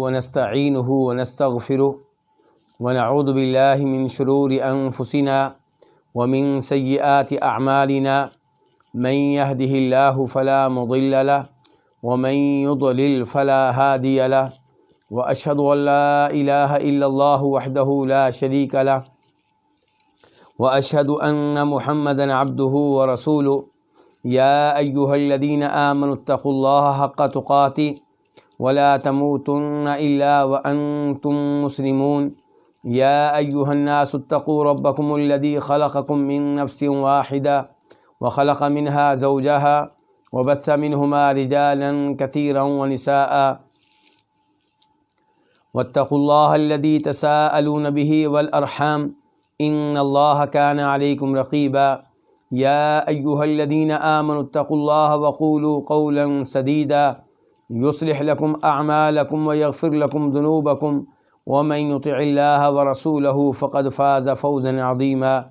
ونستعينه ونستغفره ونعوذ بالله من شرور أنفسنا ومن سيئات أعمالنا من يهده الله فلا مضل له ومن يضلل فلا هادي له وأشهد أن لا إله إلا الله وحده لا شريك له وأشهد أن محمدا عبده ورسوله يا أيها الذين آمنوا اتقوا الله حق تقاته ولا تموتن إلا وأنتم مسلمون يا أيها الناس اتقوا ربكم الذي خلقكم من نفس واحدة وخلق منها زوجها وبث منهما رجالا كثيرا ونساء واتقوا الله الذي تساءلون به والأرحام إن الله كان عليكم رقيبا يا أيها الذين آمنوا اتقوا الله وقولوا قولا سديدا يصلح لكم أعمالكم ويغفر لكم ذنوبكم ومن يطع الله ورسوله فقد فاز فوزا عظيما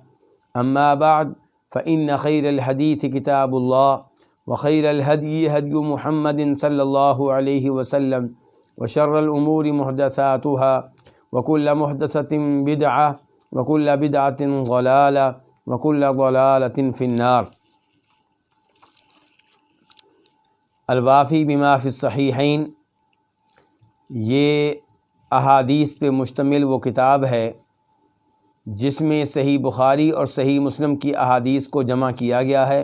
أما بعد فإن خير الحديث كتاب الله وخير الهدي هدي محمد صلى الله عليه وسلم وشر الأمور محدثاتها وكل محدثة بدعة وكل بدعة ضلالة وكل ضلالة في النار۔ الوافی بما فی الصحیحین، یہ احادیث پہ مشتمل وہ کتاب ہے جس میں صحیح بخاری اور صحیح مسلم کی احادیث کو جمع کیا گیا ہے،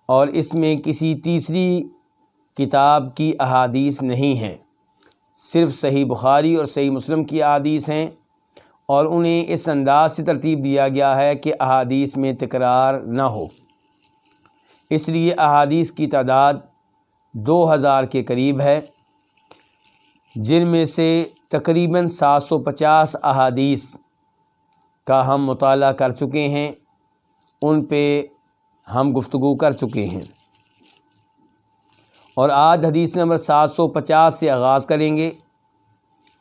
اور اس میں کسی تیسری کتاب کی احادیث نہیں ہیں، صرف صحیح بخاری اور صحیح مسلم کی احادیث ہیں، اور انہیں اس انداز سے ترتیب دیا گیا ہے کہ احادیث میں تکرار نہ ہو۔ اس لیے احادیث کی تعداد 2000 کے قریب ہے، جن میں سے تقریباً 750 احادیث کا ہم مطالعہ کر چکے ہیں، ان پہ ہم گفتگو کر چکے ہیں، اور آج حدیث نمبر 750 سے آغاز کریں گے،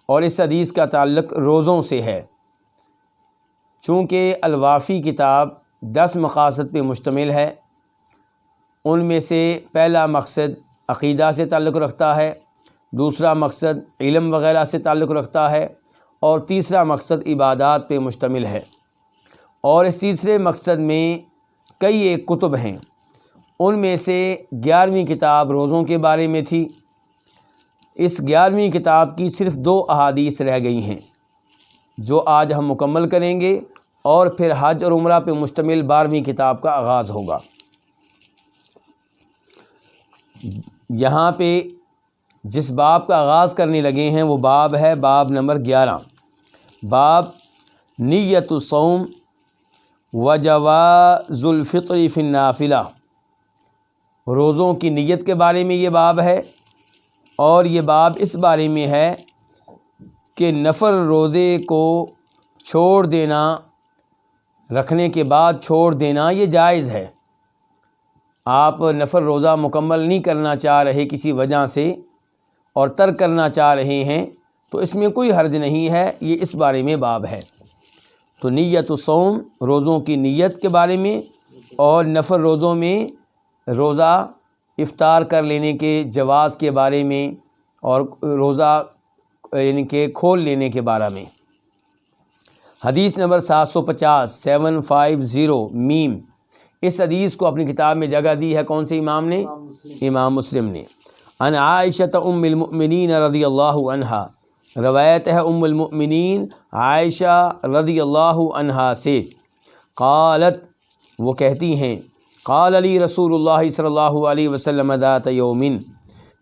اور اس حدیث کا تعلق روزوں سے ہے۔ چونکہ الوافی کتاب 10 مقاصد پہ مشتمل ہے، ان میں سے پہلا مقصد عقیدہ سے تعلق رکھتا ہے، دوسرا مقصد علم وغیرہ سے تعلق رکھتا ہے، اور تیسرا مقصد عبادات پہ مشتمل ہے، اور اس تیسرے مقصد میں کئی ایک کتب ہیں۔ ان میں سے 11ویں کتاب روزوں کے بارے میں تھی۔ اس 11ویں کتاب کی صرف 2 احادیث رہ گئی ہیں جو آج ہم مکمل کریں گے، اور پھر حج اور عمرہ پہ مشتمل 12ویں کتاب کا آغاز ہوگا۔ یہاں پہ جس باب کا آغاز کرنے لگے ہیں وہ باب ہے باب نمبر 11، باب نیت الصوم وجواز الفطر فی النافلہ۔ روزوں کی نیت کے بارے میں یہ باب ہے، اور یہ باب اس بارے میں ہے کہ نفل روزے کو چھوڑ دینا، رکھنے کے بعد چھوڑ دینا یہ جائز ہے۔ آپ نفل روزہ مکمل نہیں کرنا چاہ رہے کسی وجہ سے اور ترک کرنا چاہ رہے ہیں تو اس میں کوئی حرج نہیں ہے، یہ اس بارے میں باب ہے۔ تو نیت الصوم، روزوں کی نیت کے بارے میں، اور نفل روزوں میں روزہ افطار کر لینے کے جواز کے بارے میں، اور روزہ یعنی کہ کھول لینے کے بارے میں۔ حدیث نمبر 750 میم، اس حدیث کو اپنی کتاب میں جگہ دی ہے کون سے امام نے؟ امام مسلم نے۔ عن عائشہ ام المؤمنین رضی اللہ عنہا، روایت ہے ام المؤمنین عائشہ رضی اللہ عنہا سے، قالت، وہ کہتی ہیں، قال علی رسول اللہ صلی اللہ علیہ وسلم ذات یومن،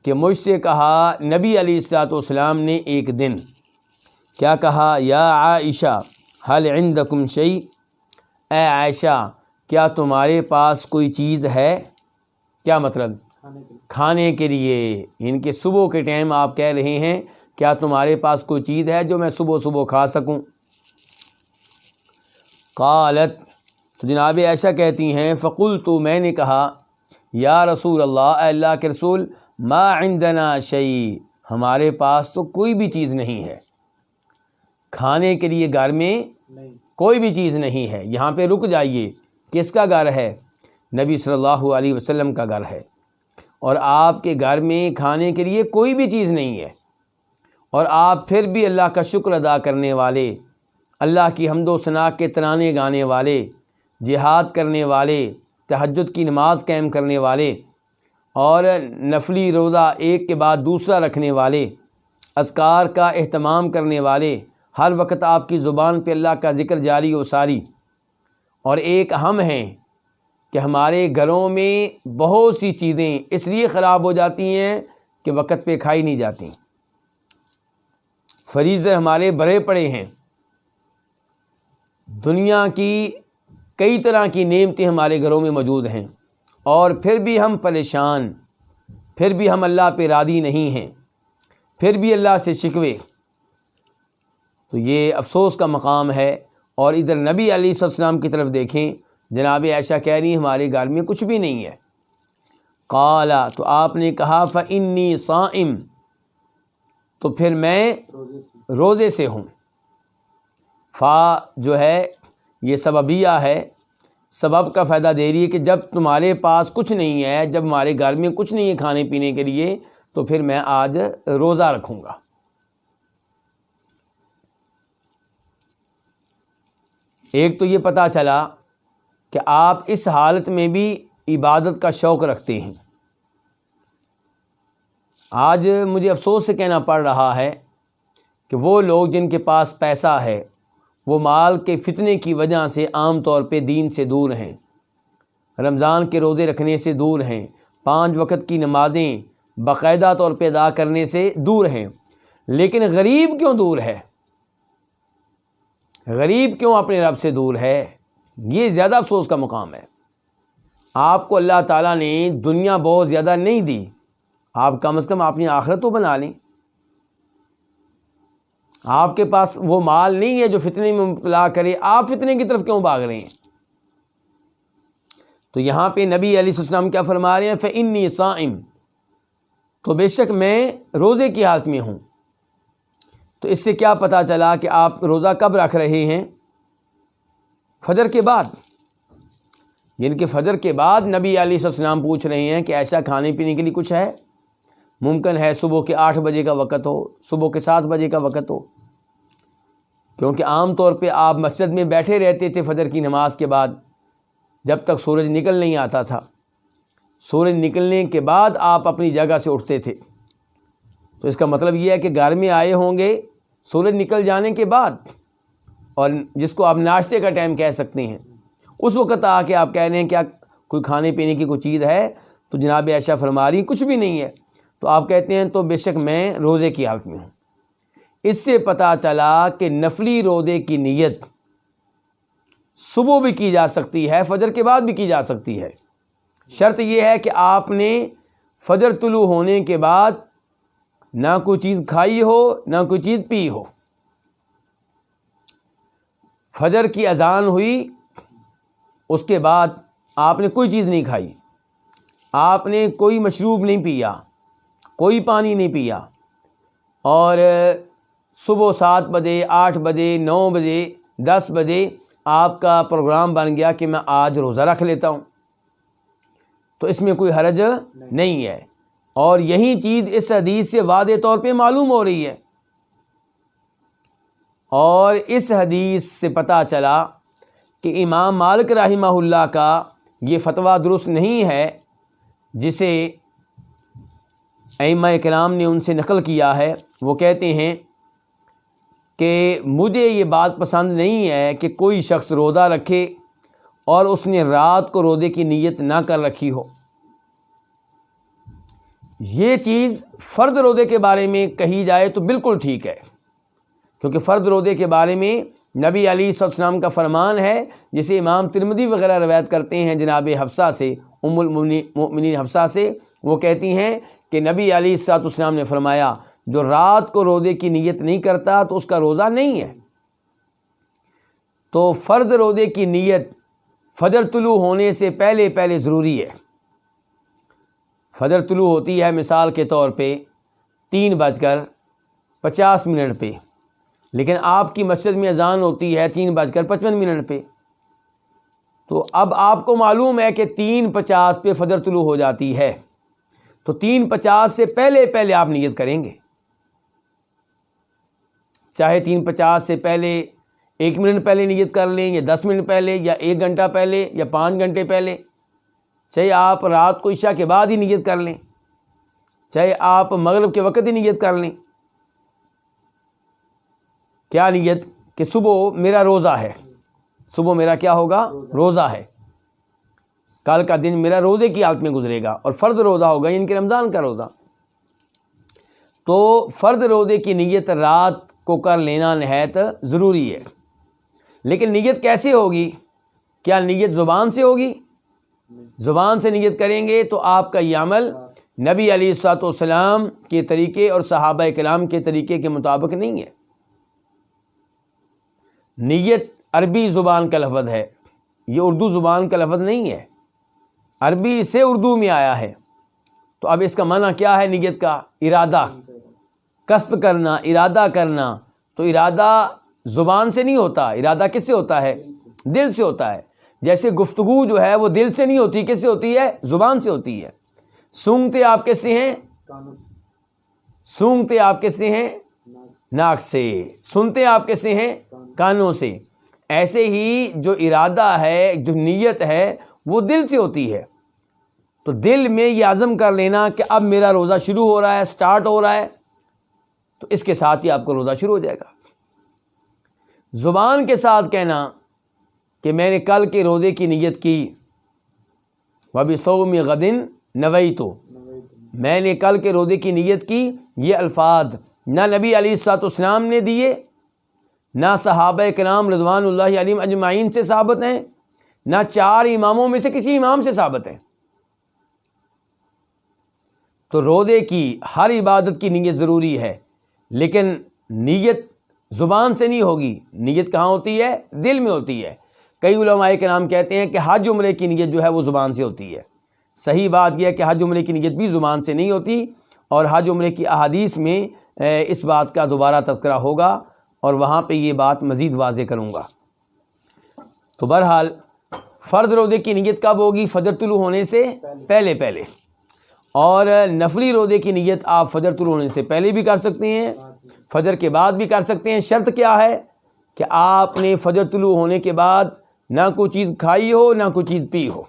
کہ مجھ سے کہا نبی علیہ الصلوۃ والسلام نے ایک دن، کیا کہا؟ یا عائشہ هل عندکم شیء، اے عائشہ کیا تمہارے پاس کوئی چیز ہے؟ کیا مطلب؟ کھانے کے لیے، ان کے صبح کے ٹائم آپ کہہ رہے ہیں کیا تمہارے پاس کوئی چیز ہے جو میں صبح صبح کھا سکوں؟ قالت، تو جناب عائشہ کہتی ہیں، فقلت، میں نے کہا، یا رسول اللہ، اے اللہ کے رسول، ما عندنا شیء، ہمارے پاس تو کوئی بھی چیز نہیں ہے، کھانے کے لیے گھر میں کوئی بھی چیز نہیں ہے۔ یہاں پہ رک جائیے، کس کا گھر ہے؟ نبی صلی اللہ علیہ وسلم کا گھر ہے، اور آپ کے گھر میں کھانے کے لیے کوئی بھی چیز نہیں ہے، اور آپ پھر بھی اللہ کا شکر ادا کرنے والے، اللہ کی حمد و ثنا کے ترانے گانے والے، جہاد کرنے والے، تہجد کی نماز قائم کرنے والے، اور نفلی روزہ ایک کے بعد دوسرا رکھنے والے، اذکار کا اہتمام کرنے والے، ہر وقت آپ کی زبان پہ اللہ کا ذکر جاری و ساری۔ اور ایک ہم ہیں کہ ہمارے گھروں میں بہت سی چیزیں اس لیے خراب ہو جاتی ہیں کہ وقت پہ کھائی نہیں جاتی، فریزر ہمارے بھرے پڑے ہیں، دنیا کی کئی طرح کی نعمتیں ہمارے گھروں میں موجود ہیں، اور پھر بھی ہم پریشان، پھر بھی ہم اللہ پہ راضی نہیں ہیں، پھر بھی اللہ سے شکوے۔ تو یہ افسوس کا مقام ہے۔ اور ادھر نبی علیہ السلام کی طرف دیکھیں، جناب عائشہ کہہ رہی ہیں ہمارے گھر میں کچھ بھی نہیں ہے۔ قال، تو آپ نے کہا فإنی صائم، تو پھر میں روزے سے ہوں۔ فا جو ہے یہ سببیہ ہے، سبب کا فائدہ دے رہی ہے کہ جب تمہارے پاس کچھ نہیں ہے، جب ہمارے گھر میں کچھ نہیں ہے کھانے پینے کے لیے، تو پھر میں آج روزہ رکھوں گا۔ ایک تو یہ پتہ چلا کہ آپ اس حالت میں بھی عبادت کا شوق رکھتے ہیں۔ آج مجھے افسوس سے کہنا پڑ رہا ہے کہ وہ لوگ جن کے پاس پیسہ ہے وہ مال کے فتنے کی وجہ سے عام طور پہ دین سے دور ہیں، رمضان کے روزے رکھنے سے دور ہیں، 5 وقت کی نمازیں باقاعدہ طور پہ ادا کرنے سے دور ہیں، لیکن غریب کیوں دور ہے؟ غریب کیوں اپنے رب سے دور ہے؟ یہ زیادہ افسوس کا مقام ہے۔ آپ کو اللہ تعالیٰ نے دنیا بہت زیادہ نہیں دی، آپ کم از کم اپنی آخرت تو بنا لیں۔ آپ کے پاس وہ مال نہیں ہے جو فتنے میں مبتلا کرے، آپ فتنے کی طرف کیوں بھاگ رہے ہیں؟ تو یہاں پہ نبی علیہ السلام کیا فرما رہے ہیں؟ فإنی صائم، تو بے شک میں روزے کی حالت میں ہوں۔ تو اس سے کیا پتہ چلا کہ آپ روزہ کب رکھ رہے ہیں؟ فجر کے بعد، یعنی کہ فجر کے بعد نبی علیہ السلام پوچھ رہے ہیں کہ ایسا کھانے پینے کے لیے کچھ ہے؟ ممکن ہے صبح کے 8 بجے کا وقت ہو، صبح کے 7 بجے کا وقت ہو، کیونکہ عام طور پہ آپ مسجد میں بیٹھے رہتے تھے فجر کی نماز کے بعد جب تک سورج نکل نہیں آتا تھا۔ سورج نکلنے کے بعد آپ اپنی جگہ سے اٹھتے تھے، تو اس کا مطلب یہ ہے کہ گھر میں آئے ہوں گے سورج نکل جانے کے بعد، اور جس کو آپ ناشتے کا ٹائم کہہ سکتے ہیں، اس وقت آ کے آپ کہہ رہے ہیں کیا کوئی کھانے پینے کی کوئی چیز ہے؟ تو جناب عائشہ فرما رہی کچھ بھی نہیں ہے۔ تو آپ کہتے ہیں تو بے شک میں روزے کی حالت میں ہوں۔ اس سے پتہ چلا کہ نفلی روزے کی نیت صبح بھی کی جا سکتی ہے، فجر کے بعد بھی کی جا سکتی ہے۔ شرط یہ ہے کہ آپ نے فجر طلوع ہونے کے بعد نہ کوئی چیز کھائی ہو نہ کوئی چیز پی ہو۔ فجر کی اذان ہوئی، اس کے بعد آپ نے کوئی چیز نہیں کھائی، آپ نے کوئی مشروب نہیں پیا، کوئی پانی نہیں پیا، اور صبح 7 بجے 8 بجے 9 بجے 10 بجے آپ کا پروگرام بن گیا کہ میں آج روزہ رکھ لیتا ہوں، تو اس میں کوئی حرج نہیں ہے۔ اور یہی چیز اس حدیث سے واضح طور پہ معلوم ہو رہی ہے، اور اس حدیث سے پتہ چلا کہ امام مالک رحمہ اللہ کا یہ فتویٰ درست نہیں ہے جسے ائمہ کرام نے ان سے نقل کیا ہے۔ وہ کہتے ہیں کہ مجھے یہ بات پسند نہیں ہے کہ کوئی شخص روزہ رکھے اور اس نے رات کو روزے کی نیت نہ کر رکھی ہو۔ یہ چیز فرض روزے کے بارے میں کہی جائے تو بالکل ٹھیک ہے، کیونکہ فرض روزے کے بارے میں نبی علیہ السلام کا فرمان ہے، جسے امام ترمذی وغیرہ روایت کرتے ہیں جناب حفصہ سے، ام المؤمنین حفصہ سے۔ وہ کہتی ہیں کہ نبی علیہ السلام نے فرمایا جو رات کو روزے کی نیت نہیں کرتا تو اس کا روزہ نہیں ہے۔ تو فرض روزے کی نیت فجر طلوع ہونے سے پہلے پہلے ضروری ہے۔ فجر طلوع ہوتی ہے مثال کے طور پہ 3:50 پہ، لیکن آپ کی مسجد میں اذان ہوتی ہے 3:55 پہ، تو اب آپ کو معلوم ہے کہ 3:50 پہ فجر طلوع ہو جاتی ہے، تو 3:50 سے پہلے پہلے آپ نیت کریں گے۔ چاہے 3:50 سے پہلے 1 منٹ پہلے نیت کر لیں، یا 10 منٹ پہلے، یا 1 گھنٹہ پہلے، یا 5 گھنٹے پہلے، چاہے آپ رات کو عشاء کے بعد ہی نیت کر لیں، چاہے آپ مغرب کے وقت ہی نیت کر لیں۔ کیا نیت؟ کہ صبح میرا روزہ ہے، صبح میرا کیا ہوگا؟ روزہ ہے، کل کا دن میرا روزے کی حالت میں گزرے گا، اور فرض روزہ ہوگا، یعنی کہ رمضان کا روزہ۔ تو فرض روزے کی نیت رات کو کر لینا نہایت ضروری ہے۔ لیکن نیت کیسے ہوگی؟ کیا نیت زبان سے ہوگی؟ زبان سے نیت کریں گے تو آپ کا یہ عمل نبی علیہ الصلوۃ والسلام کے طریقے اور صحابہ کرام کے طریقے کے مطابق نہیں ہے۔ نیت عربی زبان کا لفظ ہے، یہ اردو زبان کا لفظ نہیں ہے، عربی سے اردو میں آیا ہے۔ تو اب اس کا معنی کیا ہے نیت کا؟ ارادہ، قصد کرنا، ارادہ کرنا۔ تو ارادہ زبان سے نہیں ہوتا، ارادہ کس سے ہوتا ہے؟ دل سے ہوتا ہے۔ جیسے گفتگو جو ہے وہ دل سے نہیں ہوتی، کس سے ہوتی ہے؟ زبان سے ہوتی ہے۔ سونگتے آپ کس سے ہیں؟ سونگتے آپ کس سے ہیں؟ ناک سے۔ سنتے آپ کس سے ہیں؟ کانوں سے۔ ایسے ہی جو ارادہ ہے، جو نیت ہے، وہ دل سے ہوتی ہے۔ تو دل میں یہ عزم کر لینا کہ اب میرا روزہ شروع ہو رہا ہے، سٹارٹ ہو رہا ہے، تو اس کے ساتھ ہی آپ کا روزہ شروع ہو جائے گا۔ زبان کے ساتھ کہنا کہ میں نے کل کے روزے کی نیت کی، وَبِصَوْمِ غَدٍ نَوَيْتُ، میں نے کل کے روزے کی نیت کی، یہ الفاظ نہ نبی علیہ الصلوۃ والسلام نے دیے، نہ صحابہ کرام رضوان اللہ علیہم اجمعین سے ثابت ہیں، نہ 4 اماموں میں سے کسی امام سے ثابت ہیں۔ تو روزے کی ہر عبادت کی نیت ضروری ہے، لیکن نیت زبان سے نہیں ہوگی۔ نیت کہاں ہوتی ہے؟ دل میں ہوتی ہے۔ کئی علماء کرام کہتے ہیں کہ حج عمرے کی نیت جو ہے وہ زبان سے ہوتی ہے۔ صحیح بات یہ ہے کہ حج عمرے کی نیت بھی زبان سے نہیں ہوتی، اور حج عمرے کی احادیث میں اس بات کا دوبارہ تذکرہ ہوگا، اور وہاں پہ یہ بات مزید واضح کروں گا۔ تو بہرحال فرض روزے کی نیت کب ہوگی؟ فجر طلوع ہونے سے پہلے پہلے، اور نفلی روزے کی نیت آپ فجر طلوع ہونے سے پہلے بھی کر سکتے ہیں، فجر کے بعد بھی کر سکتے ہیں۔ شرط کیا ہے؟ کہ آپ نے فجر طلوع ہونے کے بعد نہ کوئی چیز کھائی ہو، نہ کوئی چیز پی ہو۔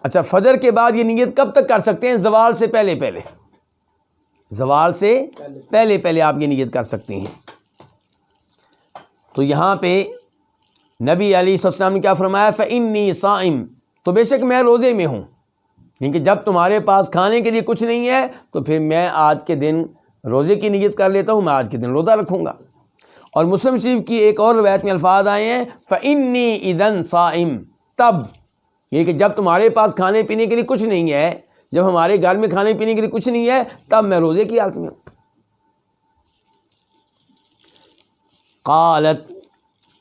اچھا، فجر کے بعد یہ نیت کب تک کر سکتے ہیں؟ زوال سے پہلے پہلے، زوال سے پہلے پہلے آپ یہ نیت کر سکتے ہیں۔ تو یہاں پہ نبی علیہ السلام نے کیا فرمایا؟ فَإِنِّي صَائِمٌ، تو بے شک میں روزے میں ہوں، کیونکہ جب تمہارے پاس کھانے کے لیے کچھ نہیں ہے تو پھر میں آج کے دن روزے کی نیت کر لیتا ہوں، میں آج کے دن روزہ رکھوں گا۔ اور مسلم شریف کی ایک اور روایت میں الفاظ آئے ہیں فَإِنِّي إِذًا صَائِمٌ، تب یہ کہ جب تمہارے پاس کھانے پینے کے لیے کچھ نہیں ہے، جب ہمارے گھر میں کھانے پینے کے لیے کچھ نہیں ہے، تب میں روزے کی حالت میں ہوں۔ قالت،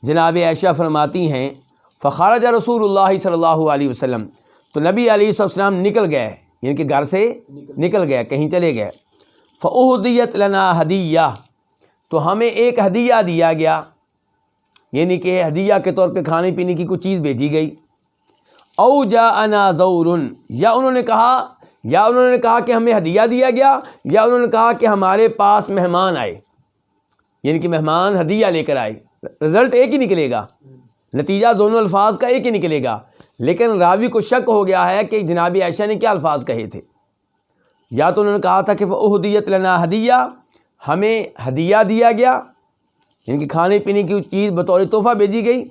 جناب عائشہ فرماتی ہیں فخرج رسول اللہ صلی اللہ علیہ وسلم، تو نبی علیہ السلام نکل گئے، یعنی کہ گھر سے نکل گئے، کہیں چلے گئے۔ فأہدیت لنا ہدیہ، تو ہمیں ایک ہدیہ دیا گیا، یعنی کہ ہدیہ کے طور پہ کھانے پینے کی کچھ چیز بھیجی گئی۔ او جاءنا زور، یا انہوں نے کہا کہ ہمیں ہدیہ دیا گیا، یا انہوں نے کہا کہ ہمارے پاس مہمان آئے، یعنی کہ مہمان ہدیہ لے کر آئے۔ رزلٹ ایک ہی نکلے گا، نتیجہ دونوں الفاظ کا ایک ہی نکلے گا، لیکن راوی کو شک ہو گیا ہے کہ جناب عائشہ نے کیا الفاظ کہے تھے۔ یا تو انہوں نے کہا تھا کہ فأہدیت لنا ہدیہ، ہمیں ہدیہ دیا گیا، یعنی کہ کھانے پینے کی چیز بطور تحفہ بھیجی گئی۔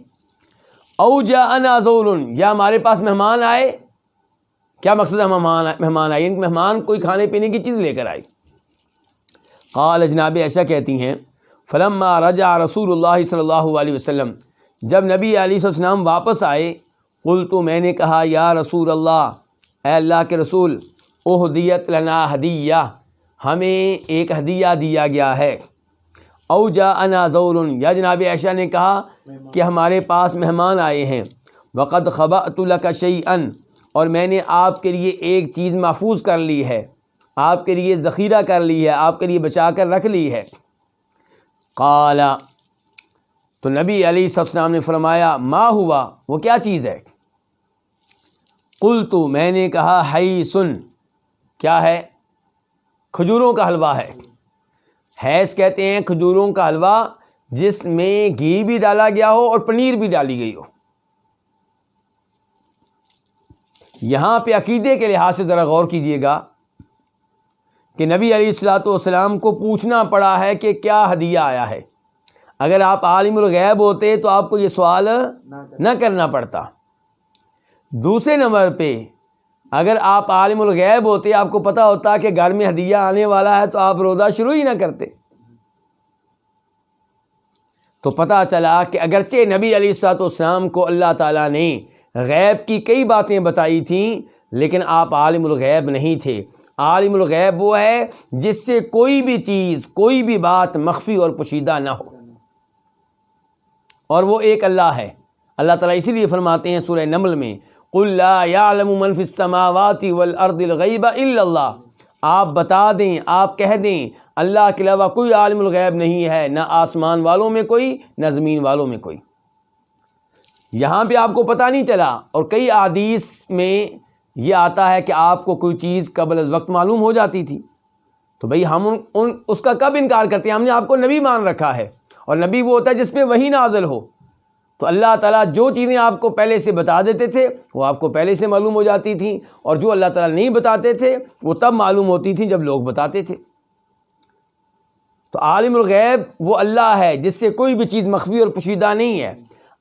او جاءنا زور، یا ہمارے پاس مہمان آئے۔ کیا مقصد ہے مہمان آئے؟ یعنی کہ مہمان کوئی کھانے پینے کی چیز لے کر آئی۔ قال، جناب عائشہ کہتی ہیں فلما رجع رسول اللہ صلی اللہ علیہ وسلم، جب نبی علیہ السلام واپس آئے، قلت، میں نے کہا یا رسول اللہ، اے اللہ کے رسول، اہدیت لنا ہدیہ، ہمیں ایک ہدیہ دیا گیا ہے۔ او جاءنا زور، یا جناب عائشہ نے کہا کہ ہمارے پاس مہمان آئے ہیں۔ وقد خبأت لک شیئا، اور میں نے آپ کے لیے ایک چیز محفوظ کر لی ہے، آپ کے لیے ذخیرہ کر لی ہے، آپ کے لیے بچا کر رکھ لی ہے۔ قال، تو نبی علیہ السلام نے فرمایا ما ہوا، وہ کیا چیز ہے؟ قلت، میں نے کہا حیث، کیا ہے؟ کھجوروں کا حلوہ ہے۔ حیض کہتے ہیں کھجوروں کا حلوہ جس میں گھی بھی ڈالا گیا ہو اور پنیر بھی ڈالی گئی ہو۔ یہاں پہ عقیدے کے لحاظ سے ذرا غور کیجئے گا کہ نبی علیہ الصلوۃ والسلام کو پوچھنا پڑا ہے کہ کیا ہدیہ آیا ہے۔ اگر آپ عالم الغیب ہوتے تو آپ کو یہ سوال نہ کرنا پڑتا۔ دوسرے نمبر پہ اگر آپ عالم الغیب ہوتے، آپ کو پتہ ہوتا کہ گھر میں ہدیہ آنے والا ہے، تو آپ روزہ شروع ہی نہ کرتے۔ تو پتہ چلا کہ اگرچہ نبی علیہ الصلوۃ والسلام کو اللہ تعالیٰ نے غیب کی کئی باتیں بتائی تھیں، لیکن آپ عالم الغیب نہیں تھے۔ عالم الغیب وہ ہے جس سے کوئی بھی چیز، کوئی بھی بات مخفی اور پوشیدہ نہ ہو، اور وہ ایک اللہ ہے۔ اللہ تعالیٰ اسی لیے فرماتے ہیں سورہ نمل میں قُل لَا يَعْلَمُ مَنْ فِي السَّمَاوَاتِ وَالْأَرْضِ الْغَيْبَ إِلَّا اللَّهُ، آپ بتا دیں، آپ کہہ دیں اللہ کے علاوہ کوئی عالم الغیب نہیں ہے، نہ آسمان والوں میں کوئی، نہ زمین والوں میں کوئی۔ یہاں پہ آپ کو پتہ نہیں چلا، اور کئی احادیث میں یہ آتا ہے کہ آپ کو کوئی چیز قبل از وقت معلوم ہو جاتی تھی، تو بھئی ہم اس کا کب انکار کرتے ہیں؟ ہم نے آپ کو نبی مان رکھا ہے، اور نبی وہ ہوتا ہے جس پہ وحی نازل ہو۔ تو اللہ تعالیٰ جو چیزیں آپ کو پہلے سے بتا دیتے تھے وہ آپ کو پہلے سے معلوم ہو جاتی تھیں، اور جو اللہ تعالیٰ نہیں بتاتے تھے وہ تب معلوم ہوتی تھیں جب لوگ بتاتے تھے۔ تو عالم الغیب وہ اللہ ہے جس سے کوئی بھی چیز مخفی اور پوشیدہ نہیں ہے۔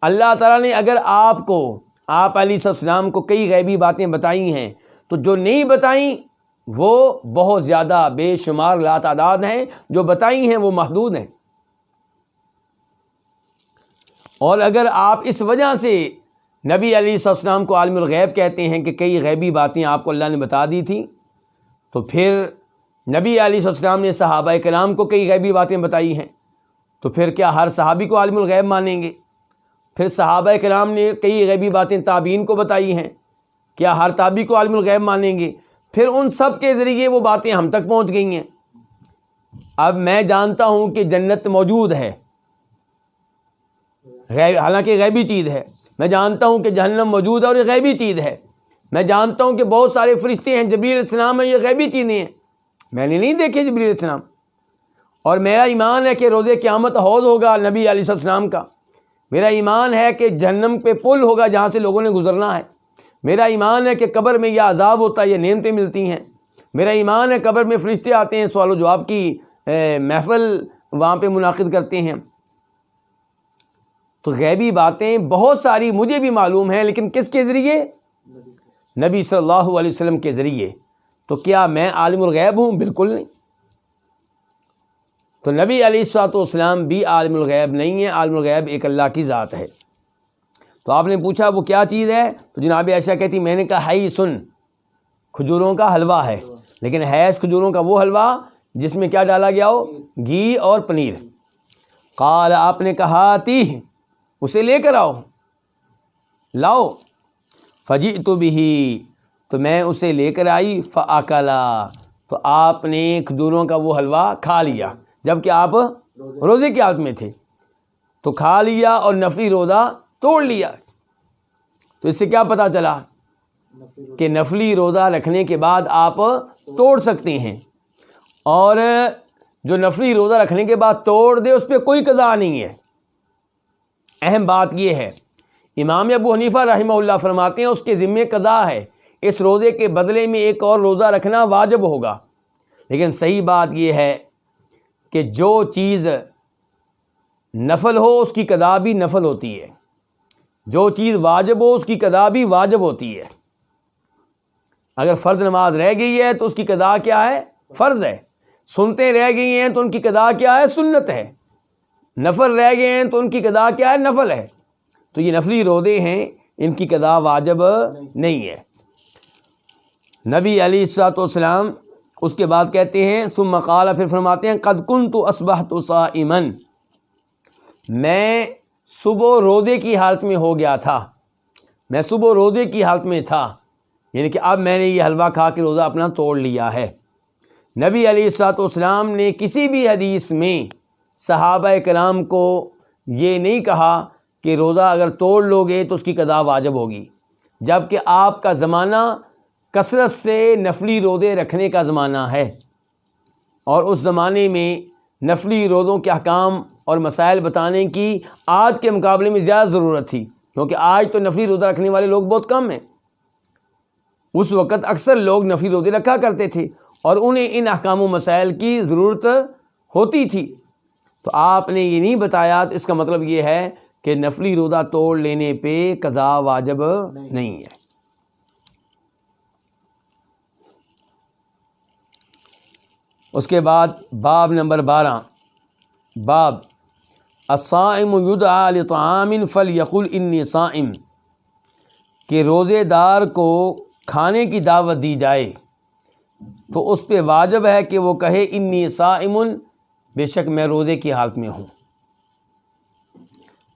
اللہ تعالیٰ نے اگر آپ علیہ السلام کو کئی غیبی باتیں بتائی ہیں، تو جو نہیں بتائیں وہ بہت زیادہ بے شمار لاتعداد ہیں، جو بتائی ہیں وہ محدود ہیں۔ اور اگر آپ اس وجہ سے نبی علیہ السلام کو عالم الغیب کہتے ہیں کہ کئی غیبی باتیں آپ کو اللہ نے بتا دی تھیں، تو پھر نبی علیہ السلام نے صحابہ کرام کو کئی غیبی باتیں بتائی ہیں، تو پھر کیا ہر صحابی کو عالم الغیب مانیں گے؟ پھر صحابہ کرام نے کئی غیبی باتیں تابعین کو بتائی ہیں، کیا ہر تابعی کو عالم الغیب مانیں گے؟ پھر ان سب کے ذریعے وہ باتیں ہم تک پہنچ گئی ہیں۔ اب میں جانتا ہوں کہ جنت موجود ہے، حالانکہ غیبی چیز ہے۔ میں جانتا ہوں کہ جہنم موجود ہے اور یہ غیبی چیز ہے۔ میں جانتا ہوں کہ بہت سارے فرشتے ہیں، جبریل علیہ السلام ہیں، یہ غیبی چیزیں ہیں، میں نے نہیں دیکھے جبریل علیہ السلام۔ اور میرا ایمان ہے کہ روز قیامت حوض ہوگا نبی علیہ السلام کا۔ میرا ایمان ہے کہ جہنم پہ پل ہوگا جہاں سے لوگوں نے گزرنا ہے۔ میرا ایمان ہے کہ قبر میں یہ عذاب ہوتا ہے، یہ نعمتیں ملتی ہیں۔ میرا ایمان ہے قبر میں فرشتے آتے ہیں، سوال و جواب کی محفل وہاں پہ منعقد کرتے ہیں۔ تو غیبی باتیں بہت ساری مجھے بھی معلوم ہیں، لیکن کس کے ذریعے؟ نبی صلی اللہ علیہ وسلم کے ذریعے۔ تو کیا میں عالم الغیب ہوں؟ بالکل نہیں۔ تو نبی علیہ الصلوۃ والسلام بھی عالم الغیب نہیں ہے، عالم الغیب ایک اللہ کی ذات ہے۔ تو آپ نے پوچھا وہ کیا چیز ہے؟ تو جناب عائشہ کہتی میں نے کہا ہی سن، کھجوروں کا حلوہ ہے، لیکن حیض کھجوروں کا وہ حلوہ جس میں کیا ڈالا گیا ہو؟ گھی اور پنیر۔ قال، آپ نے کہا تی، اسے لے کر لاؤ۔ فجئت بہ، تو میں اسے لے کر آئی۔ فاکلا، تو آپ نے کھجوروں کا وہ حلوہ کھا لیا، جبکہ آپ روزے کی حالت میں تھے، تو کھا لیا اور نفلی روزہ توڑ لیا۔ تو اس سے کیا پتہ چلا کہ نفلی روزہ رکھنے کے بعد آپ توڑ سکتے ہیں، اور جو نفلی روزہ رکھنے کے بعد توڑ دے اس پہ کوئی قضا نہیں ہے۔ اہم بات یہ ہے، امام ابو حنیفہ رحمہ اللہ فرماتے ہیں اس کے ذمے قضا ہے، اس روزے کے بدلے میں ایک اور روزہ رکھنا واجب ہوگا۔ لیکن صحیح بات یہ ہے کہ جو چیز نفل ہو اس کی قضا بھی نفل ہوتی ہے، جو چیز واجب ہو اس کی قضا بھی واجب ہوتی ہے۔ اگر فرض نماز رہ گئی ہے تو اس کی قضا کیا ہے؟ فرض ہے۔ سنتیں رہ گئی ہیں تو ان کی قضا کیا ہے؟ سنت ہے۔ نفل رہ گئے ہیں تو ان کی قضا کیا ہے؟ نفل ہے۔ تو یہ نفلی روزے ہیں، ان کی قضا واجب نہیں ہے۔ نبی علیہ الصلوۃ والسلام اس کے بعد کہتے ہیں ثم قال، پھر فرماتے ہیں قد کنت اصبحت صائما، میں صبح روزے کی حالت میں ہو گیا تھا، میں صبح روزے کی حالت میں تھا، یعنی کہ اب میں نے یہ حلوہ کھا کے روزہ اپنا توڑ لیا ہے۔ نبی علیہ الصلوۃ والسلام نے کسی بھی حدیث میں صحابہ کرام کو یہ نہیں کہا کہ روزہ اگر توڑ لو گے تو اس کی قضا واجب ہوگی، جبکہ آپ کا زمانہ کثرت سے نفلی روزے رکھنے کا زمانہ ہے، اور اس زمانے میں نفلی روزوں کے احکام اور مسائل بتانے کی آج کے مقابلے میں زیادہ ضرورت تھی، کیونکہ آج تو نفلی روزہ رکھنے والے لوگ بہت کم ہیں۔ اس وقت اکثر لوگ نفلی روزے رکھا کرتے تھے اور انہیں ان احکام و مسائل کی ضرورت ہوتی تھی، تو آپ نے یہ نہیں بتایا، تو اس کا مطلب یہ ہے کہ نفلی روزہ توڑ لینے پہ قضا واجب نہیں ہے۔ اس کے بعد باب نمبر 12، باب الصائم یدعى لطعام فلیقل انی صائم، کہ روزے دار کو کھانے کی دعوت دی جائے تو اس پہ واجب ہے کہ وہ کہے انی صائم، بے شک میں روزے کی حالت میں ہوں۔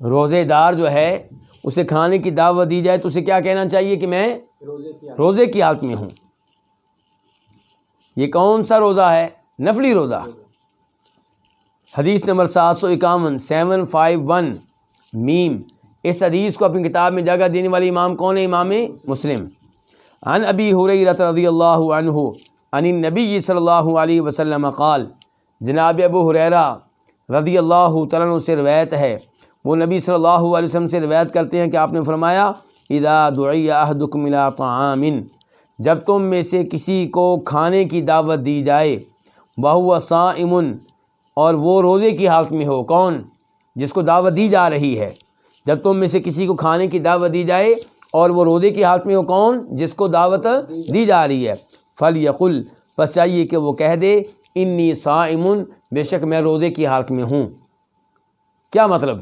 روزے دار جو ہے اسے کھانے کی دعوت دی جائے تو اسے کیا کہنا چاہیے کہ میں روزے کی حالت میں ہوں۔ یہ کون سا روزہ ہے؟ نفلی روزہ۔ حدیث نمبر 751 751 میم، اس حدیث کو اپنی کتاب میں جگہ دینے والی امام کون ہے؟ امام مسلم۔ عن ابی ہریرہ رضی اللہ عنہ عن النبی صلی اللہ علیہ وسلم قال، جناب ابو ہریرہ رضی اللہ تعالیٰ عنہ سے روایت ہے، وہ نبی صلی اللہ علیہ وسلم سے روایت کرتے ہیں کہ آپ نے فرمایا اذا دعی احدکم الی طعام، جب تم میں سے کسی کو کھانے کی دعوت دی جائے، وہو صائم، اور وہ روزے کی حالت میں ہو۔ کون؟ جس کو دعوت دی جا رہی ہے۔ جب تم میں سے کسی کو کھانے کی دعوت دی جائے اور وہ روزے کی حالت میں ہو، کون؟ جس کو دعوت دی جا رہی ہے۔ فلیقل، پس چاہیے کہ وہ کہہ دے انی صائم، بے شک میں روزے کی حالت میں ہوں۔ کیا مطلب؟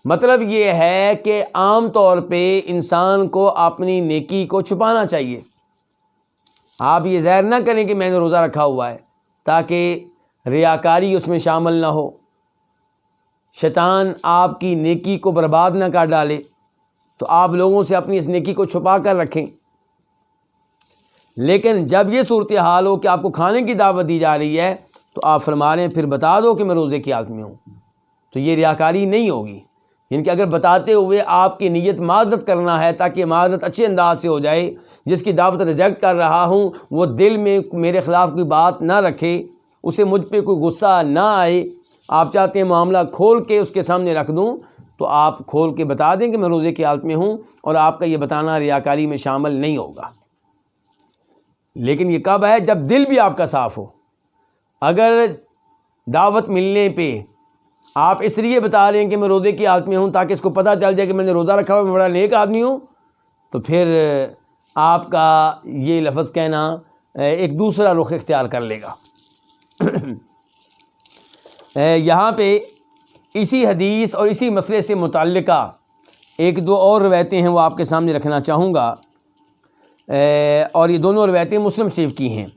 مطلب یہ ہے کہ عام طور پہ انسان کو اپنی نیکی کو چھپانا چاہیے۔ آپ یہ ظاہر نہ کریں کہ میں نے روزہ رکھا ہوا ہے، تاکہ ریاکاری اس میں شامل نہ ہو، شیطان آپ کی نیکی کو برباد نہ کر ڈالے، تو آپ لوگوں سے اپنی اس نیکی کو چھپا کر رکھیں۔ لیکن جب یہ صورتحال ہو کہ آپ کو کھانے کی دعوت دی جا رہی ہے تو آپ فرما رہے ہیں پھر بتا دو کہ میں روزے کی حالت میں ہوں، تو یہ ریاکاری نہیں ہوگی۔ یعنی کہ اگر بتاتے ہوئے آپ کی نیت معذرت کرنا ہے تاکہ معذرت اچھے انداز سے ہو جائے، جس کی دعوت ریجیکٹ کر رہا ہوں وہ دل میں میرے خلاف کوئی بات نہ رکھے، اسے مجھ پہ کوئی غصہ نہ آئے، آپ چاہتے ہیں معاملہ کھول کے اس کے سامنے رکھ دوں، تو آپ کھول کے بتا دیں کہ میں روزے کی حالت میں ہوں، اور آپ کا یہ بتانا ریاکاری میں شامل نہیں ہوگا۔ لیکن یہ کب ہے؟ جب دل بھی آپ کا صاف ہو۔ اگر دعوت ملنے پہ آپ اس لیے بتا رہے ہیں کہ میں روزے کی حالت میں ہوں تاکہ اس کو پتہ چل جائے کہ میں نے روزہ رکھا ہوا، میں بڑا نیک آدمی ہوں، تو پھر آپ کا یہ لفظ کہنا ایک دوسرا رخ اختیار کر لے گا۔ یہاں پہ اسی حدیث اور اسی مسئلے سے متعلقہ ایک دو اور روایتیں ہیں، وہ آپ کے سامنے رکھنا چاہوں گا، اور یہ دونوں روایتیں مسلم شریف کی ہیں۔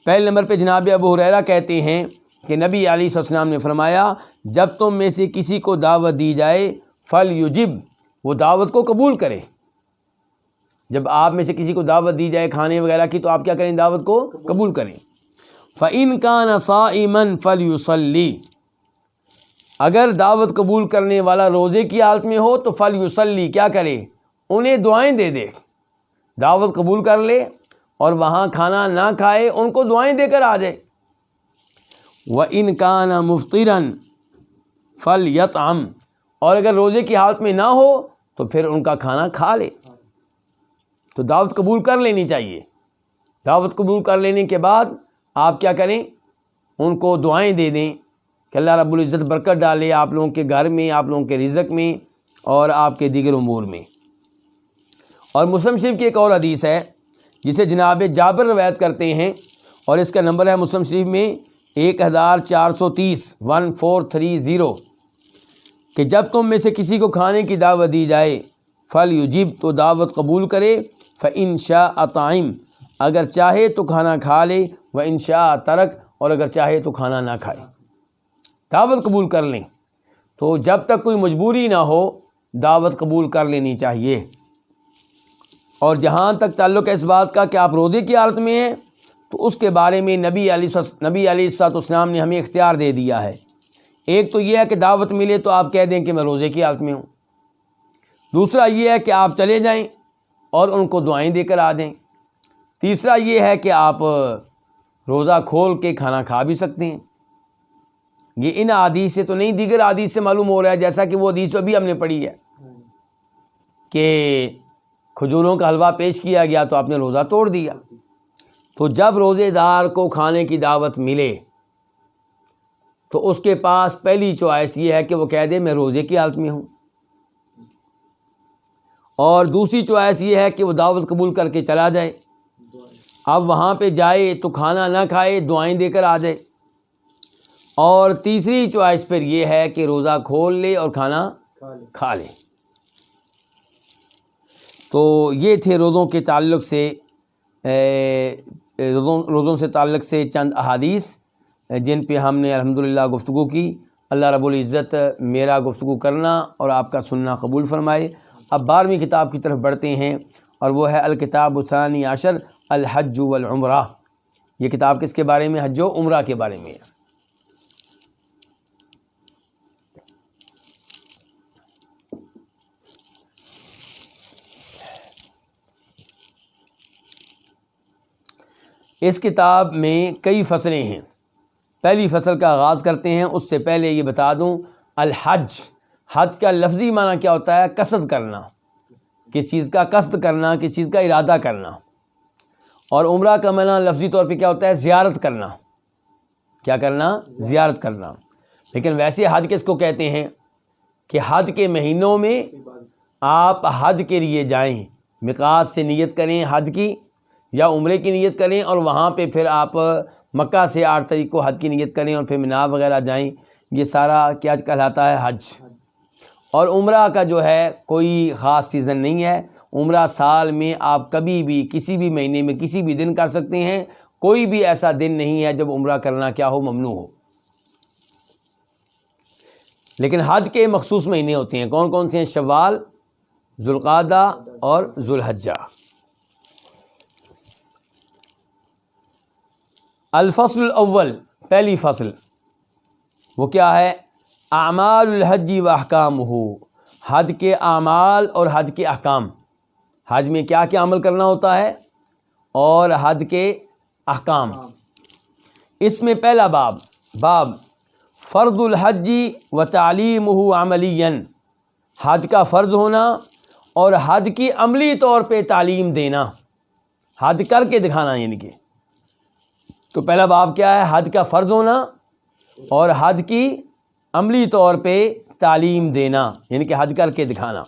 پہلے نمبر پہ جناب ابو ہریرہ کہتے ہیں کہ نبی علیہ السلام نے فرمایا جب تم میں سے کسی کو دعوت دی جائے فلیجب، وہ دعوت کو قبول کرے۔ جب آپ میں سے کسی کو دعوت دی جائے کھانے وغیرہ کی تو آپ کیا کریں؟ دعوت کو قبول کریں۔ فَإِن كَانَ صَائِمًا فَلْيُصَلِّ، اگر دعوت قبول کرنے والا روزے کی حالت میں ہو تو فَلْيُصَلِّ، کیا کرے؟ انہیں دعائیں دے دے۔ دعوت قبول کر لے اور وہاں کھانا نہ کھائے، ان کو دعائیں دے کر آ جائے۔ وَإِن كَانَ مُفْطِرًا فَلْيَطْعَمْ، اور اگر روزے کی حالت میں نہ ہو تو پھر ان کا کھانا کھا لے۔ تو دعوت قبول کر لینی چاہیے۔ دعوت قبول کر لینے کے بعد آپ کیا کریں؟ ان کو دعائیں دے دیں کہ اللہ رب العزت برکت ڈالے آپ لوگوں کے گھر میں، آپ لوگوں کے رزق میں اور آپ کے دیگر امور میں۔ اور مسلم شریف کی ایک اور حدیث ہے جسے جناب جابر روایت کرتے ہیں، اور اس کا نمبر ہے مسلم شریف میں 1430 1430، کہ جب تم میں سے کسی کو کھانے کی دعوت دی جائے فلیجب، تو دعوت قبول کرے، فإن شاء طعم، اگر چاہے تو کھانا کھا لے، وإن شاء ترک، اور اگر چاہے تو کھانا نہ کھائے۔ دعوت قبول کر لیں، تو جب تک کوئی مجبوری نہ ہو دعوت قبول کر لینی چاہیے۔ اور جہاں تک تعلق ہے اس بات کا کہ آپ روزے کی حالت میں ہیں، تو اس کے بارے میں نبی علیہ السلام نے ہمیں اختیار دے دیا ہے۔ ایک تو یہ ہے کہ دعوت ملے تو آپ کہہ دیں کہ میں روزے کی حالت میں ہوں، دوسرا یہ ہے کہ آپ چلے جائیں اور ان کو دعائیں دے کر آ جائیں، تیسرا یہ ہے کہ آپ روزہ کھول کے کھانا کھا بھی سکتے ہیں۔ یہ ان حدیث سے تو نہیں، دیگر حدیث سے معلوم ہو رہا ہے، جیسا کہ وہ حدیث ابھی ہم نے پڑھی ہے کہ کھجوروں کا حلوہ پیش کیا گیا تو آپ نے روزہ توڑ دیا۔ تو جب روزے دار کو کھانے کی دعوت ملے تو اس کے پاس پہلی چوائس یہ ہے کہ وہ کہہ دے میں روزے کی حالت میں ہوں، اور دوسری چوائس یہ ہے کہ وہ دعوت قبول کر کے چلا جائے۔ اب وہاں پہ جائے تو کھانا نہ کھائے، دعائیں دے کر آ جائے، اور تیسری چوائس پھر یہ ہے کہ روزہ کھول لے اور کھانا کھا لے۔ تو یہ تھے روزوں کے تعلق سے روزوں سے تعلق سے چند احادیث جن پہ ہم نے الحمدللہ گفتگو کی۔ اللہ رب العزت میرا گفتگو کرنا اور آپ کا سننا قبول فرمائے۔ اب 12ویں کتاب کی طرف بڑھتے ہیں، اور وہ ہے الکتاب الثانی عشر الحج والعمرہ۔ یہ کتاب کس کے بارے میں؟ حج و عمرہ کے بارے میں ہے۔ اس کتاب میں کئی فصلیں ہیں۔ پہلی فصل کا آغاز کرتے ہیں، اس سے پہلے یہ بتا دوں الحج، حج کا لفظی معنی کیا ہوتا ہے؟ قصد کرنا، کس چیز کا قصد کرنا، کس چیز کا ارادہ کرنا۔ اور عمرہ کا معنی لفظی طور پہ کیا ہوتا ہے؟ زیارت کرنا۔ کیا کرنا؟ زیارت کرنا۔ لیکن ویسے حج کس کو کہتے ہیں کہ حج کے مہینوں میں آپ حج کے لیے جائیں، میقات سے نیت کریں حج کی یا عمرے کی نیت کریں، اور وہاں پہ پھر آپ مکہ سے 8 تاریخ کو حج کی نیت کریں اور پھر مینا وغیرہ جائیں۔ یہ سارا کیا کہلاتا ہے؟ حج۔ اور عمرہ کا جو ہے کوئی خاص سیزن نہیں ہے، عمرہ سال میں آپ کبھی بھی کسی بھی مہینے میں کسی بھی دن کر سکتے ہیں، کوئی بھی ایسا دن نہیں ہے جب عمرہ کرنا کیا ہو؟ ممنوع ہو۔ لیکن حج کے مخصوص مہینے ہوتے ہیں، کون کون سے ہیں؟ شوال، ذوالقعدہ اور ذوالحجہ۔ الفصل الاول، پہلی فصل وہ کیا ہے؟ اعمال الحج و احکامہ، حج کے اعمال اور حج کے احکام۔ حج میں کیا کیا عمل کرنا ہوتا ہے اور حج کے احکام۔ اس میں پہلا باب فرض الحج و تعلیمہ عملیاً، حج کا فرض ہونا اور حج کی عملی طور پہ تعلیم دینا، حج کر کے دکھانا۔ یعنی کہ تو پہلا باب کیا ہے؟ حج کا فرض ہونا اور حج کی عملی طور پہ تعلیم دینا، یعنی کہ حج کر کے دکھانا۔